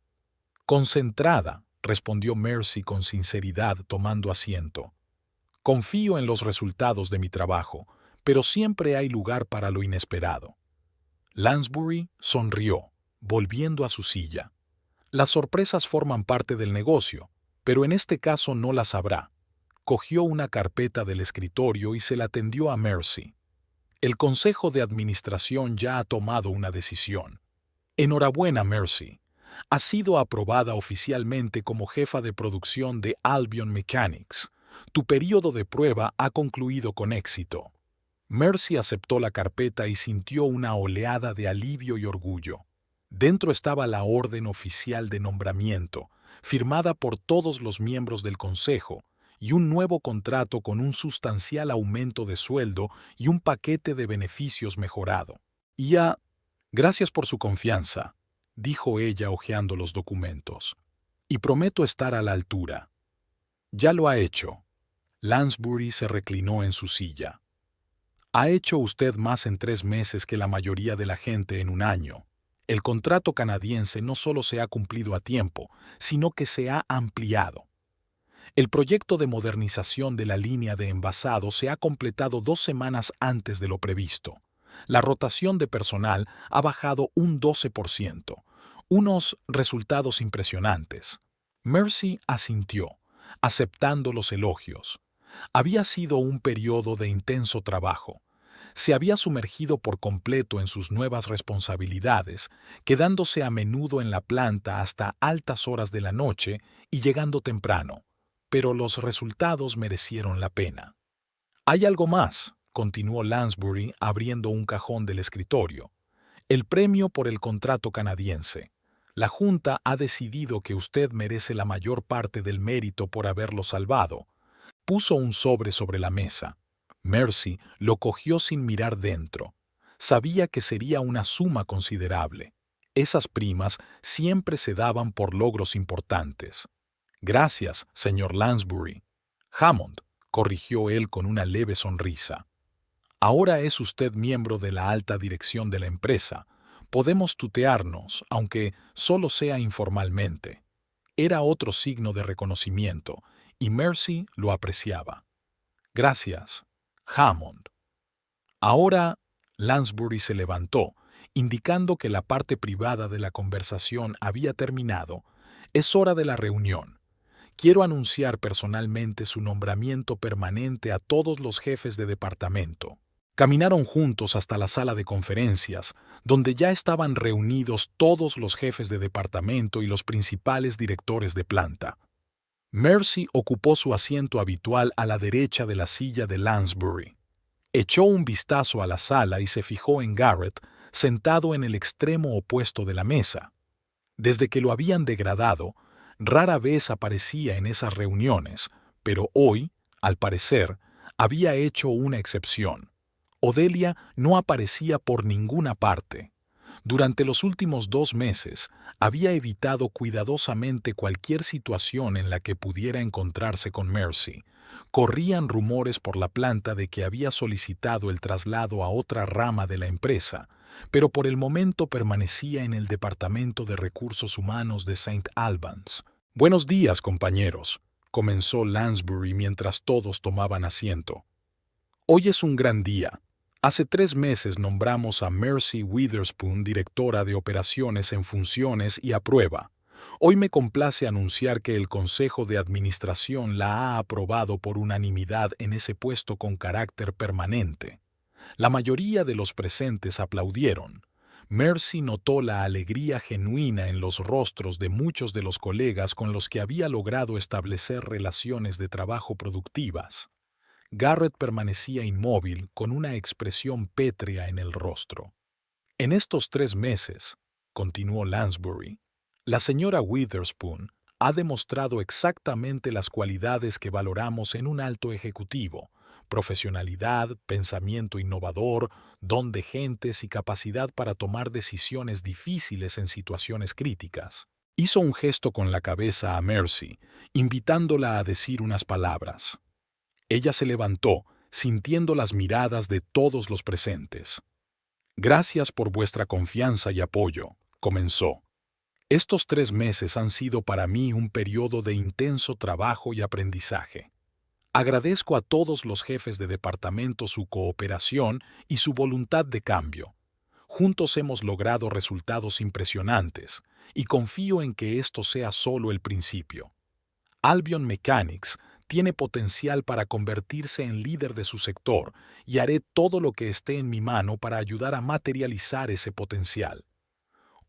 [SPEAKER 1] «Concentrada», respondió Mercy con sinceridad tomando asiento. «Confío en los resultados de mi trabajo, pero siempre hay lugar para lo inesperado». Lansbury sonrió, volviendo a su silla. «Las sorpresas forman parte del negocio, pero en este caso no las habrá». Cogió una carpeta del escritorio y se la tendió a Mercy. «El Consejo de Administración ya ha tomado una decisión. Enhorabuena, Mercy. Has sido aprobada oficialmente como jefa de producción de Albion Mechanics. Tu período de prueba ha concluido con éxito». Mercy aceptó la carpeta y sintió una oleada de alivio y orgullo. Dentro estaba la orden oficial de nombramiento, firmada por todos los miembros del Consejo, y un nuevo contrato con un sustancial aumento de sueldo y un paquete de beneficios mejorado. «Gracias por su confianza», dijo ella hojeando los documentos. «Y prometo estar a la altura». «Ya lo ha hecho». Lansbury se reclinó en su silla. «Ha hecho usted más en 3 meses que la mayoría de la gente en un año. El contrato canadiense no solo se ha cumplido a tiempo, sino que se ha ampliado. El proyecto de modernización de la línea de envasado se ha completado 2 semanas antes de lo previsto. La rotación de personal ha bajado un 12%. Unos resultados impresionantes». Mercy asintió, aceptando los elogios. Había sido un periodo de intenso trabajo. Se había sumergido por completo en sus nuevas responsabilidades, quedándose a menudo en la planta hasta altas horas de la noche y llegando temprano. Pero los resultados merecieron la pena. «Hay algo más», continuó Lansbury abriendo un cajón del escritorio. «El premio por el contrato canadiense. La Junta ha decidido que usted merece la mayor parte del mérito por haberlo salvado». Puso un sobre la mesa. Mercy lo cogió sin mirar dentro. Sabía que sería una suma considerable. Esas primas siempre se daban por logros importantes. Gracias, señor Lansbury. Hammond, corrigió él con una leve sonrisa. Ahora es usted miembro de la alta dirección de la empresa. Podemos tutearnos, aunque solo sea informalmente. Era otro signo de reconocimiento, y Mercy lo apreciaba. Gracias, Hammond. Ahora, Lansbury se levantó, indicando que la parte privada de la conversación había terminado. Es hora de la reunión. Quiero anunciar personalmente su nombramiento permanente a todos los jefes de departamento. Caminaron juntos hasta la sala de conferencias, donde ya estaban reunidos todos los jefes de departamento y los principales directores de planta. Mercy ocupó su asiento habitual a la derecha de la silla de Lansbury. Echó un vistazo a la sala y se fijó en Garrett, sentado en el extremo opuesto de la mesa. Desde que lo habían degradado, rara vez aparecía en esas reuniones, pero hoy, al parecer, había hecho una excepción. Odelia no aparecía por ninguna parte. Durante los últimos 2 meses, había evitado cuidadosamente cualquier situación en la que pudiera encontrarse con Mercy. Corrían rumores por la planta de que había solicitado el traslado a otra rama de la empresa, pero por el momento permanecía en el Departamento de Recursos Humanos de St. Albans. «Buenos días, compañeros», comenzó Lansbury mientras todos tomaban asiento. «Hoy es un gran día. Hace 3 meses nombramos a Mercy Witherspoon directora de operaciones en funciones y a prueba. Hoy me complace anunciar que el Consejo de Administración la ha aprobado por unanimidad en ese puesto con carácter permanente». La mayoría de los presentes aplaudieron. Mercy notó la alegría genuina en los rostros de muchos de los colegas con los que había logrado establecer relaciones de trabajo productivas. Garrett permanecía inmóvil con una expresión pétrea en el rostro. «En estos 3 meses», continuó Lansbury, «la señora Witherspoon ha demostrado exactamente las cualidades que valoramos en un alto ejecutivo: profesionalidad, pensamiento innovador, don de gentes y capacidad para tomar decisiones difíciles en situaciones críticas». Hizo un gesto con la cabeza a Mercy, invitándola a decir unas palabras. Ella se levantó, sintiendo las miradas de todos los presentes. «Gracias por vuestra confianza y apoyo», comenzó. «Estos 3 meses han sido para mí un periodo de intenso trabajo y aprendizaje. Agradezco a todos los jefes de departamento su cooperación y su voluntad de cambio. Juntos hemos logrado resultados impresionantes, y confío en que esto sea solo el principio. Albion Mechanics tiene potencial para convertirse en líder de su sector, y haré todo lo que esté en mi mano para ayudar a materializar ese potencial».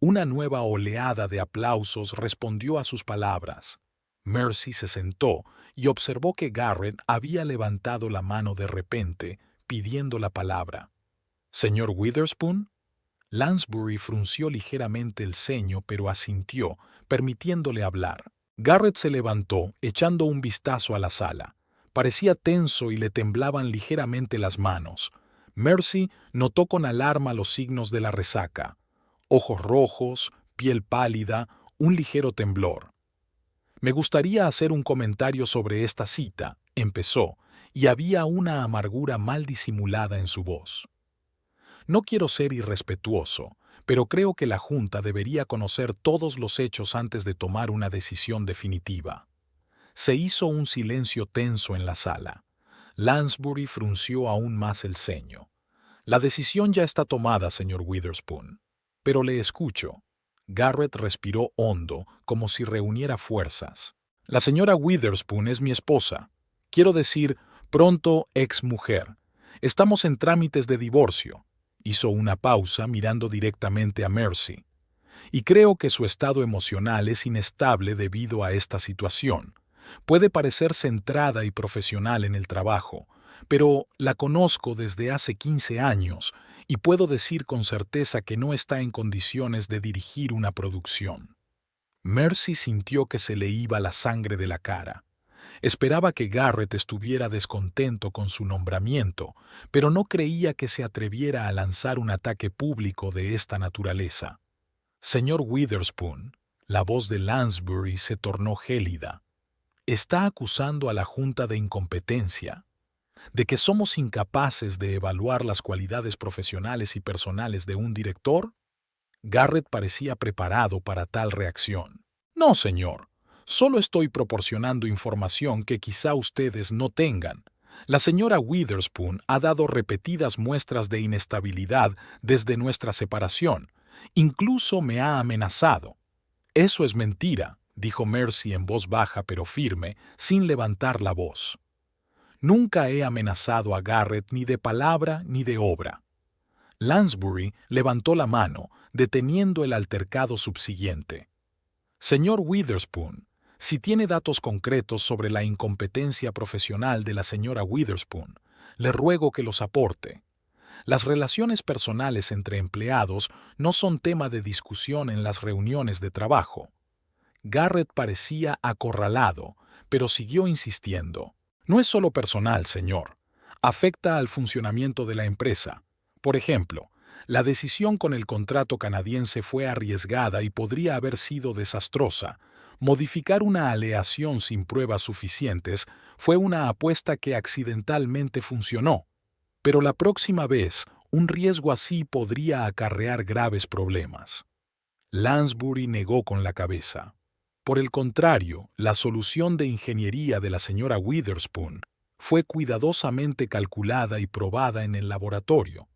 [SPEAKER 1] Una nueva oleada de aplausos respondió a sus palabras. Mercy se sentó y observó que Garrett había levantado la mano de repente, pidiendo la palabra. «¿Señor Witherspoon?» Lansbury frunció ligeramente el ceño, pero asintió, permitiéndole hablar. Garrett se levantó, echando un vistazo a la sala. Parecía tenso y le temblaban ligeramente las manos. Mercy notó con alarma los signos de la resaca: ojos rojos, piel pálida, un ligero temblor. «Me gustaría hacer un comentario sobre esta cita», empezó, y había una amargura mal disimulada en su voz. «No quiero ser irrespetuoso, pero creo que la Junta debería conocer todos los hechos antes de tomar una decisión definitiva». Se hizo un silencio tenso en la sala. Lansbury frunció aún más el ceño. «La decisión ya está tomada, señor Witherspoon. Pero le escucho». Garrett respiró hondo, como si reuniera fuerzas. «La señora Witherspoon es mi esposa. Quiero decir, pronto exmujer. Estamos en trámites de divorcio». Hizo una pausa mirando directamente a Mercy. «Y creo que su estado emocional es inestable debido a esta situación. Puede parecer centrada y profesional en el trabajo, pero la conozco desde hace 15 años y puedo decir con certeza que no está en condiciones de dirigir una producción». Mercy sintió que se le iba la sangre de la cara. Esperaba que Garrett estuviera descontento con su nombramiento, pero no creía que se atreviera a lanzar un ataque público de esta naturaleza. «Señor Witherspoon», la voz de Lansbury se tornó gélida. Está acusando a la Junta de incompetencia, de que somos incapaces de evaluar las cualidades profesionales y personales de un director. Garrett parecía preparado para tal reacción. No, señor. Solo estoy proporcionando información que quizá ustedes no tengan. La señora Witherspoon ha dado repetidas muestras de inestabilidad desde nuestra separación. Incluso me ha amenazado. Eso es mentira, dijo Mercy en voz baja pero firme, sin levantar la voz. Nunca he amenazado a Garrett ni de palabra ni de obra. Lansbury levantó la mano, deteniendo el altercado subsiguiente. Señor Witherspoon, si tiene datos concretos sobre la incompetencia profesional de la señora Witherspoon, le ruego que los aporte. Las relaciones personales entre empleados no son tema de discusión en las reuniones de trabajo. Garrett parecía acorralado, pero siguió insistiendo. No es solo personal, señor. Afecta al funcionamiento de la empresa. Por ejemplo, la decisión con el contrato canadiense fue arriesgada y podría haber sido desastrosa. Modificar una aleación sin pruebas suficientes fue una apuesta que accidentalmente funcionó. Pero la próxima vez, un riesgo así podría acarrear graves problemas. Lansbury negó con la cabeza. Por el contrario, la solución de ingeniería de la señora Witherspoon fue cuidadosamente calculada y probada en el laboratorio.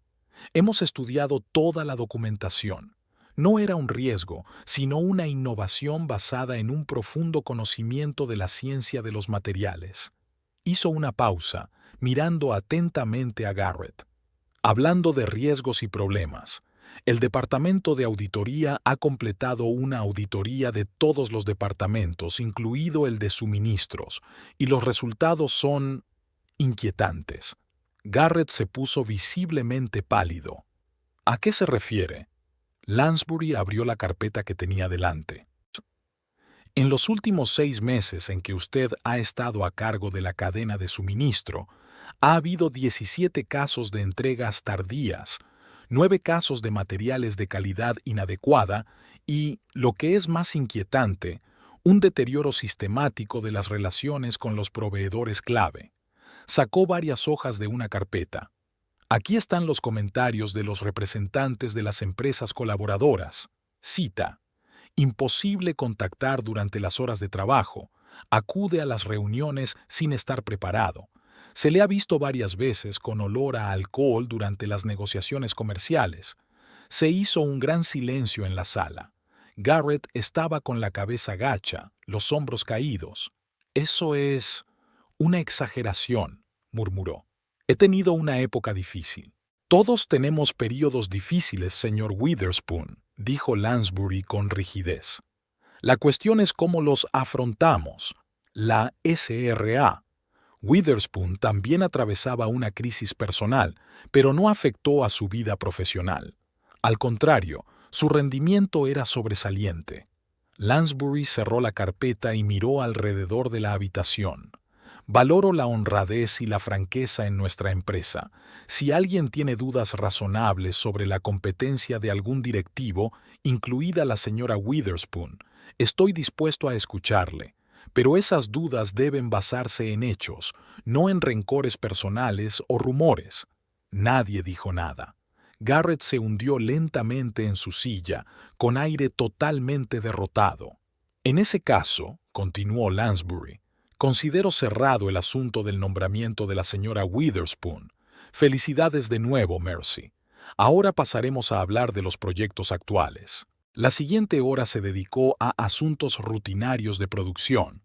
[SPEAKER 1] Hemos estudiado toda la documentación. No era un riesgo, sino una innovación basada en un profundo conocimiento de la ciencia de los materiales. Hizo una pausa, mirando atentamente a Garrett. Hablando de riesgos y problemas, el Departamento de Auditoría ha completado una auditoría de todos los departamentos, incluido el de suministros, y los resultados son inquietantes. Garrett se puso visiblemente pálido. ¿A qué se refiere? Lansbury abrió la carpeta que tenía delante. En los últimos 6 meses en que usted ha estado a cargo de la cadena de suministro, ha habido 17 casos de entregas tardías, 9 casos de materiales de calidad inadecuada y, lo que es más inquietante, un deterioro sistemático de las relaciones con los proveedores clave. Sacó varias hojas de una carpeta. Aquí están los comentarios de los representantes de las empresas colaboradoras. Cita: imposible contactar durante las horas de trabajo. Acude a las reuniones sin estar preparado. Se le ha visto varias veces con olor a alcohol durante las negociaciones comerciales. Se hizo un gran silencio en la sala. Garrett estaba con la cabeza gacha, los hombros caídos. Eso es una exageración, murmuró. He tenido una época difícil. Todos tenemos períodos difíciles, señor Witherspoon, dijo Lansbury con rigidez. La cuestión es cómo los afrontamos. La SRA. Witherspoon también atravesaba una crisis personal, pero no afectó a su vida profesional. Al contrario, su rendimiento era sobresaliente. Lansbury cerró la carpeta y miró alrededor de la habitación. Valoro la honradez y la franqueza en nuestra empresa. Si alguien tiene dudas razonables sobre la competencia de algún directivo, incluida la señora Witherspoon, estoy dispuesto a escucharle. Pero esas dudas deben basarse en hechos, no en rencores personales o rumores. Nadie dijo nada. Garrett se hundió lentamente en su silla, con aire totalmente derrotado. En ese caso, continuó Lansbury, considero cerrado el asunto del nombramiento de la señora Witherspoon. Felicidades de nuevo, Mercy. Ahora pasaremos a hablar de los proyectos actuales. La siguiente hora se dedicó a asuntos rutinarios de producción.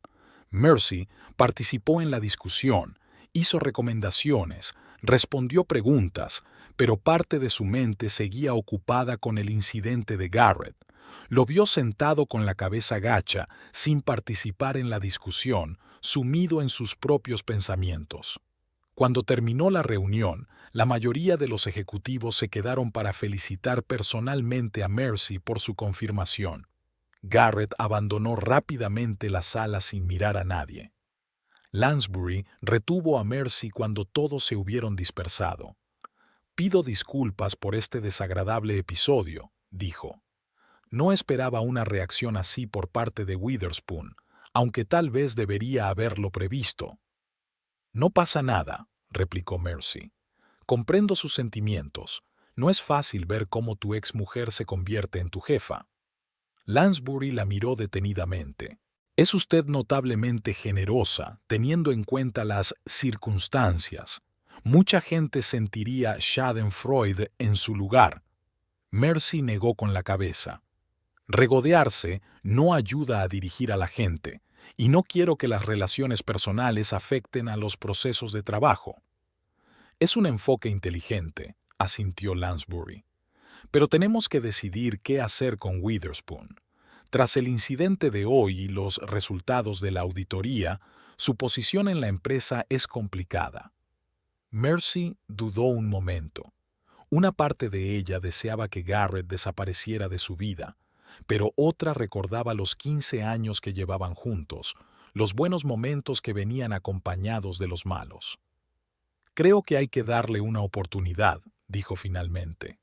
[SPEAKER 1] Mercy participó en la discusión, hizo recomendaciones, respondió preguntas, pero parte de su mente seguía ocupada con el incidente de Garrett. Lo vio sentado con la cabeza gacha, sin participar en la discusión, sumido en sus propios pensamientos. Cuando terminó la reunión, la mayoría de los ejecutivos se quedaron para felicitar personalmente a Mercy por su confirmación. Garrett abandonó rápidamente la sala sin mirar a nadie. Lansbury retuvo a Mercy cuando todos se hubieron dispersado. «Pido disculpas por este desagradable episodio», dijo. No esperaba una reacción así por parte de Witherspoon, aunque tal vez debería haberlo previsto. No pasa nada, replicó Mercy. Comprendo sus sentimientos. No es fácil ver cómo tu exmujer se convierte en tu jefa. Lansbury la miró detenidamente. Es usted notablemente generosa, teniendo en cuenta las circunstancias. Mucha gente sentiría Schadenfreude en su lugar. Mercy negó con la cabeza. Regodearse no ayuda a dirigir a la gente, y no quiero que las relaciones personales afecten a los procesos de trabajo. Es un enfoque inteligente, asintió Lansbury. Pero tenemos que decidir qué hacer con Witherspoon. Tras el incidente de hoy y los resultados de la auditoría, su posición en la empresa es complicada. Mercy dudó un momento. Una parte de ella deseaba que Garrett desapareciera de su vida, pero otra recordaba los 15 años que llevaban juntos, los buenos momentos que venían acompañados de los malos. Creo que hay que darle una oportunidad, dijo finalmente.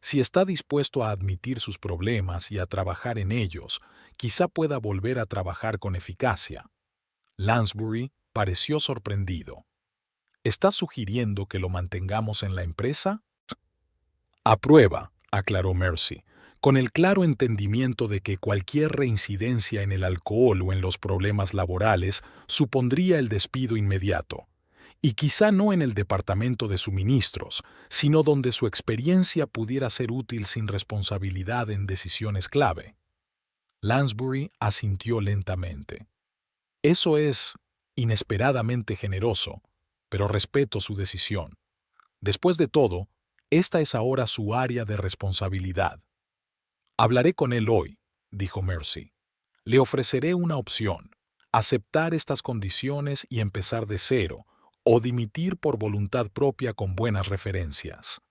[SPEAKER 1] Si está dispuesto a admitir sus problemas y a trabajar en ellos, quizá pueda volver a trabajar con eficacia. Lansbury pareció sorprendido. ¿Estás sugiriendo que lo mantengamos en la empresa? Aprueba, aclaró Mercy, con el claro entendimiento de que cualquier reincidencia en el alcohol o en los problemas laborales supondría el despido inmediato. Y quizá no en el departamento de suministros, sino donde su experiencia pudiera ser útil sin responsabilidad en decisiones clave. Lansbury asintió lentamente. Eso es inesperadamente generoso, pero respeto su decisión. Después de todo, esta es ahora su área de responsabilidad. Hablaré con él hoy, dijo Mercy. Le ofreceré una opción: aceptar estas condiciones y empezar de cero, o dimitir por voluntad propia con buenas referencias.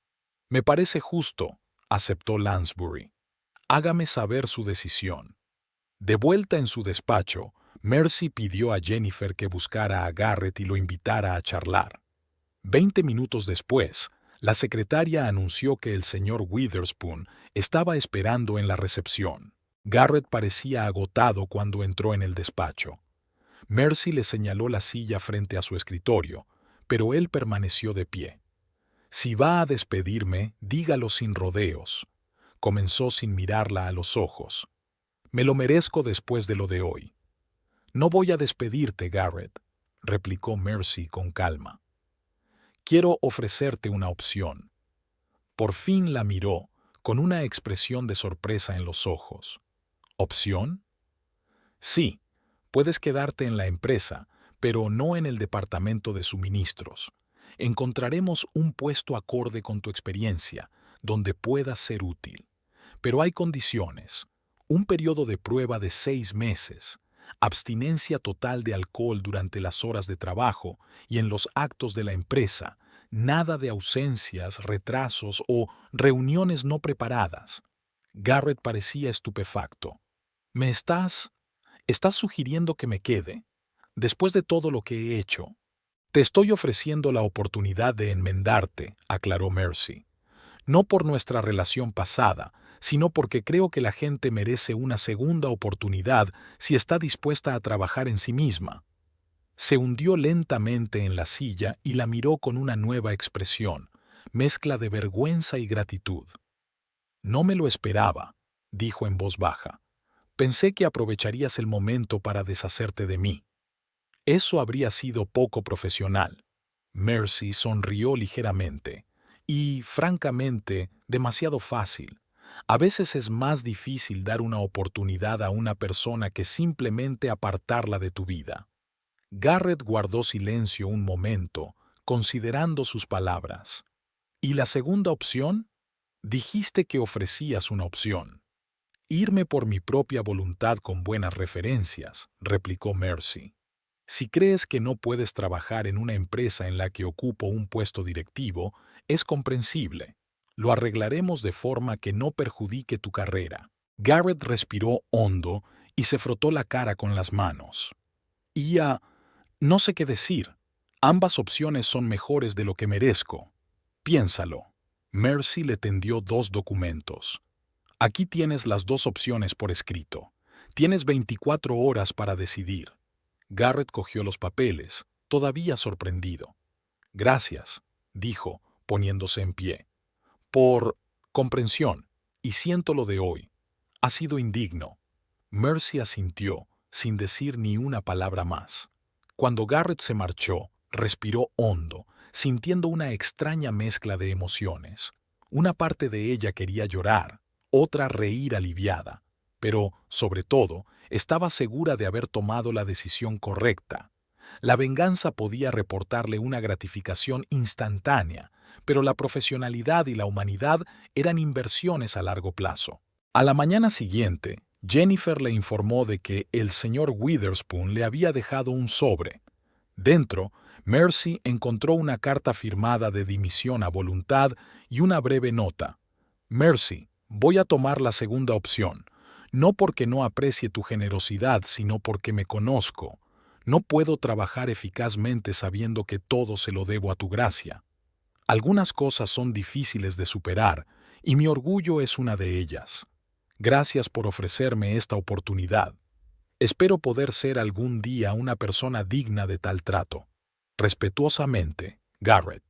[SPEAKER 1] Me parece justo, aceptó Lansbury. Hágame saber su decisión. De vuelta en su despacho, Mercy pidió a Jennifer que buscara a Garrett y lo invitara a charlar. 20 minutos después, la secretaria anunció que el señor Witherspoon estaba esperando en la recepción. Garrett parecía agotado cuando entró en el despacho. Mercy le señaló la silla frente a su escritorio, pero él permaneció de pie. Si va a despedirme, dígalo sin rodeos. Comenzó sin mirarla a los ojos. Me lo merezco después de lo de hoy. No voy a despedirte, Garrett, replicó Mercy con calma. Quiero ofrecerte una opción. Por fin la miró, con una expresión de sorpresa en los ojos. ¿Opción? Sí, puedes quedarte en la empresa, pero no en el departamento de suministros. Encontraremos un puesto acorde con tu experiencia, donde puedas ser útil. Pero hay condiciones. Un periodo de prueba de 6 meses, abstinencia total de alcohol durante las horas de trabajo y en los actos de la empresa, nada de ausencias, retrasos o reuniones no preparadas. Garrett parecía estupefacto. ¿Estás sugiriendo que me quede? Después de todo lo que he hecho. Te estoy ofreciendo la oportunidad de enmendarte, aclaró Mercy. No por nuestra relación pasada, sino porque creo que la gente merece una segunda oportunidad si está dispuesta a trabajar en sí misma. Se hundió lentamente en la silla y la miró con una nueva expresión, mezcla de vergüenza y gratitud. No me lo esperaba, dijo en voz baja. Pensé que aprovecharías el momento para deshacerte de mí. Eso habría sido poco profesional. Mercy sonrió ligeramente. Y, francamente, demasiado fácil. A veces es más difícil dar una oportunidad a una persona que simplemente apartarla de tu vida. Garrett guardó silencio un momento, considerando sus palabras. ¿Y la segunda opción? Dijiste que ofrecías una opción. Irme por mi propia voluntad con buenas referencias, replicó Mercy. Si crees que no puedes trabajar en una empresa en la que ocupo un puesto directivo, es comprensible. Lo arreglaremos de forma que no perjudique tu carrera. Garrett respiró hondo y se frotó la cara con las manos. No sé qué decir. Ambas opciones son mejores de lo que merezco. Piénsalo. Mercy le tendió 2 documentos. Aquí tienes las 2 opciones por escrito. Tienes 24 horas para decidir. Garrett cogió los papeles, todavía sorprendido. Gracias, dijo, poniéndose en pie. Por comprensión, y siento lo de hoy. Ha sido indigno. Mercy asintió, sin decir ni una palabra más. Cuando Garrett se marchó, respiró hondo, sintiendo una extraña mezcla de emociones. Una parte de ella quería llorar, otra reír aliviada, pero, sobre todo, estaba segura de haber tomado la decisión correcta. La venganza podía reportarle una gratificación instantánea, pero la profesionalidad y la humanidad eran inversiones a largo plazo. A la mañana siguiente, Jennifer le informó de que el señor Witherspoon le había dejado un sobre. Dentro, Mercy encontró una carta firmada de dimisión a voluntad y una breve nota. Mercy, voy a tomar la segunda opción, no porque no aprecie tu generosidad, sino porque me conozco. No puedo trabajar eficazmente sabiendo que todo se lo debo a tu gracia. Algunas cosas son difíciles de superar, y mi orgullo es una de ellas. Gracias por ofrecerme esta oportunidad. Espero poder ser algún día una persona digna de tal trato. Respetuosamente, Garrett.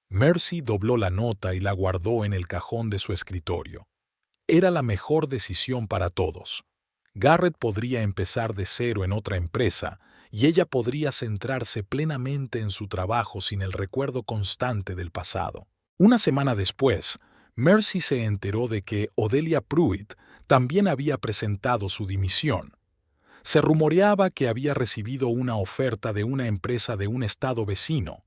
[SPEAKER 1] Mercy dobló la nota y la guardó en el cajón de su escritorio. Era la mejor decisión para todos. Garrett podría empezar de cero en otra empresa y ella podría centrarse plenamente en su trabajo sin el recuerdo constante del pasado. Una semana después, Mercy se enteró de que Odelia Pruitt también había presentado su dimisión. Se rumoreaba que había recibido una oferta de una empresa de un estado vecino.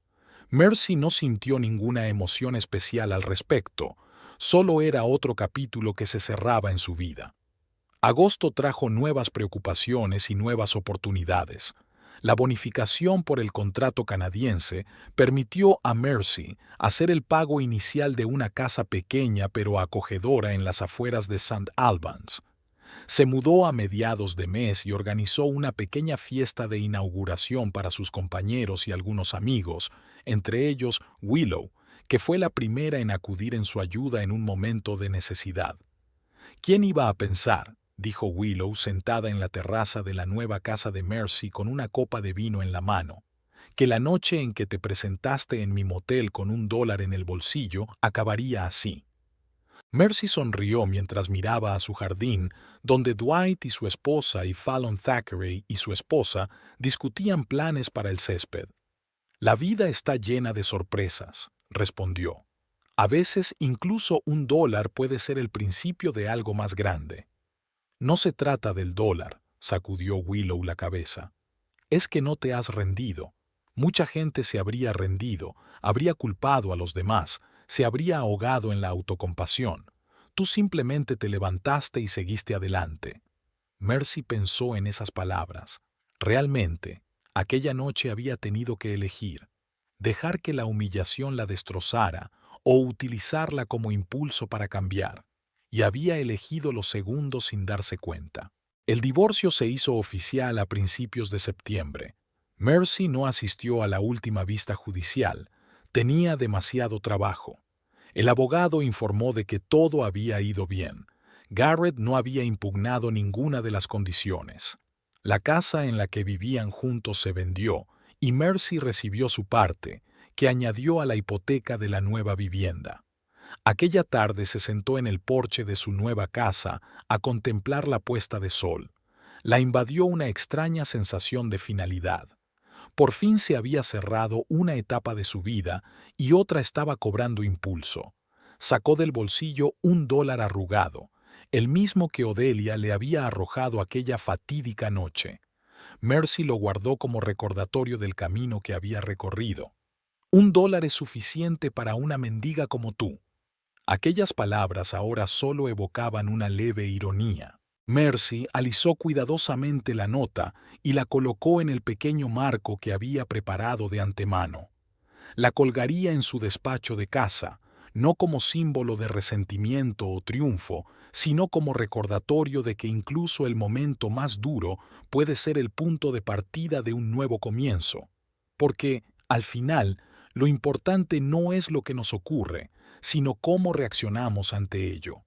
[SPEAKER 1] Mercy no sintió ninguna emoción especial al respecto, solo era otro capítulo que se cerraba en su vida. Agosto trajo nuevas preocupaciones y nuevas oportunidades. La bonificación por el contrato canadiense permitió a Mercy hacer el pago inicial de una casa pequeña pero acogedora en las afueras de St. Albans. Se mudó a mediados de mes y organizó una pequeña fiesta de inauguración para sus compañeros y algunos amigos, entre ellos Willow, que fue la primera en acudir en su ayuda en un momento de necesidad. ¿Quién iba a pensar?, dijo Willow sentada en la terraza de la nueva casa de Mercy con una copa de vino en la mano, que la noche en que te presentaste en mi motel con $1 en el bolsillo acabaría así. Mercy sonrió mientras miraba a su jardín, donde Dwight y su esposa y Fallon Thackeray y su esposa discutían planes para el césped. La vida está llena de sorpresas, respondió. A veces incluso $1 puede ser el principio de algo más grande. No se trata del dólar, sacudió Willow la cabeza. Es que no te has rendido. Mucha gente se habría rendido, habría culpado a los demás, se habría ahogado en la autocompasión. Tú simplemente te levantaste y seguiste adelante. Mercy pensó en esas palabras. Realmente, aquella noche había tenido que elegir: dejar que la humillación la destrozara o utilizarla como impulso para cambiar. Y había elegido lo segundo sin darse cuenta. El divorcio se hizo oficial a principios de septiembre. Mercy no asistió a la última vista judicial. Tenía demasiado trabajo. El abogado informó de que todo había ido bien. Garrett no había impugnado ninguna de las condiciones. La casa en la que vivían juntos se vendió y Mercy recibió su parte, que añadió a la hipoteca de la nueva vivienda. Aquella tarde se sentó en el porche de su nueva casa a contemplar la puesta de sol. La invadió una extraña sensación de finalidad. Por fin se había cerrado una etapa de su vida y otra estaba cobrando impulso. Sacó del bolsillo $1 arrugado, el mismo que Odelia le había arrojado aquella fatídica noche. Mercy lo guardó como recordatorio del camino que había recorrido. $1 es suficiente para una mendiga como tú. Aquellas palabras ahora solo evocaban una leve ironía. Mercy alisó cuidadosamente la nota y la colocó en el pequeño marco que había preparado de antemano. La colgaría en su despacho de casa, no como símbolo de resentimiento o triunfo, sino como recordatorio de que incluso el momento más duro puede ser el punto de partida de un nuevo comienzo. Porque, al final, lo importante no es lo que nos ocurre, sino cómo reaccionamos ante ello.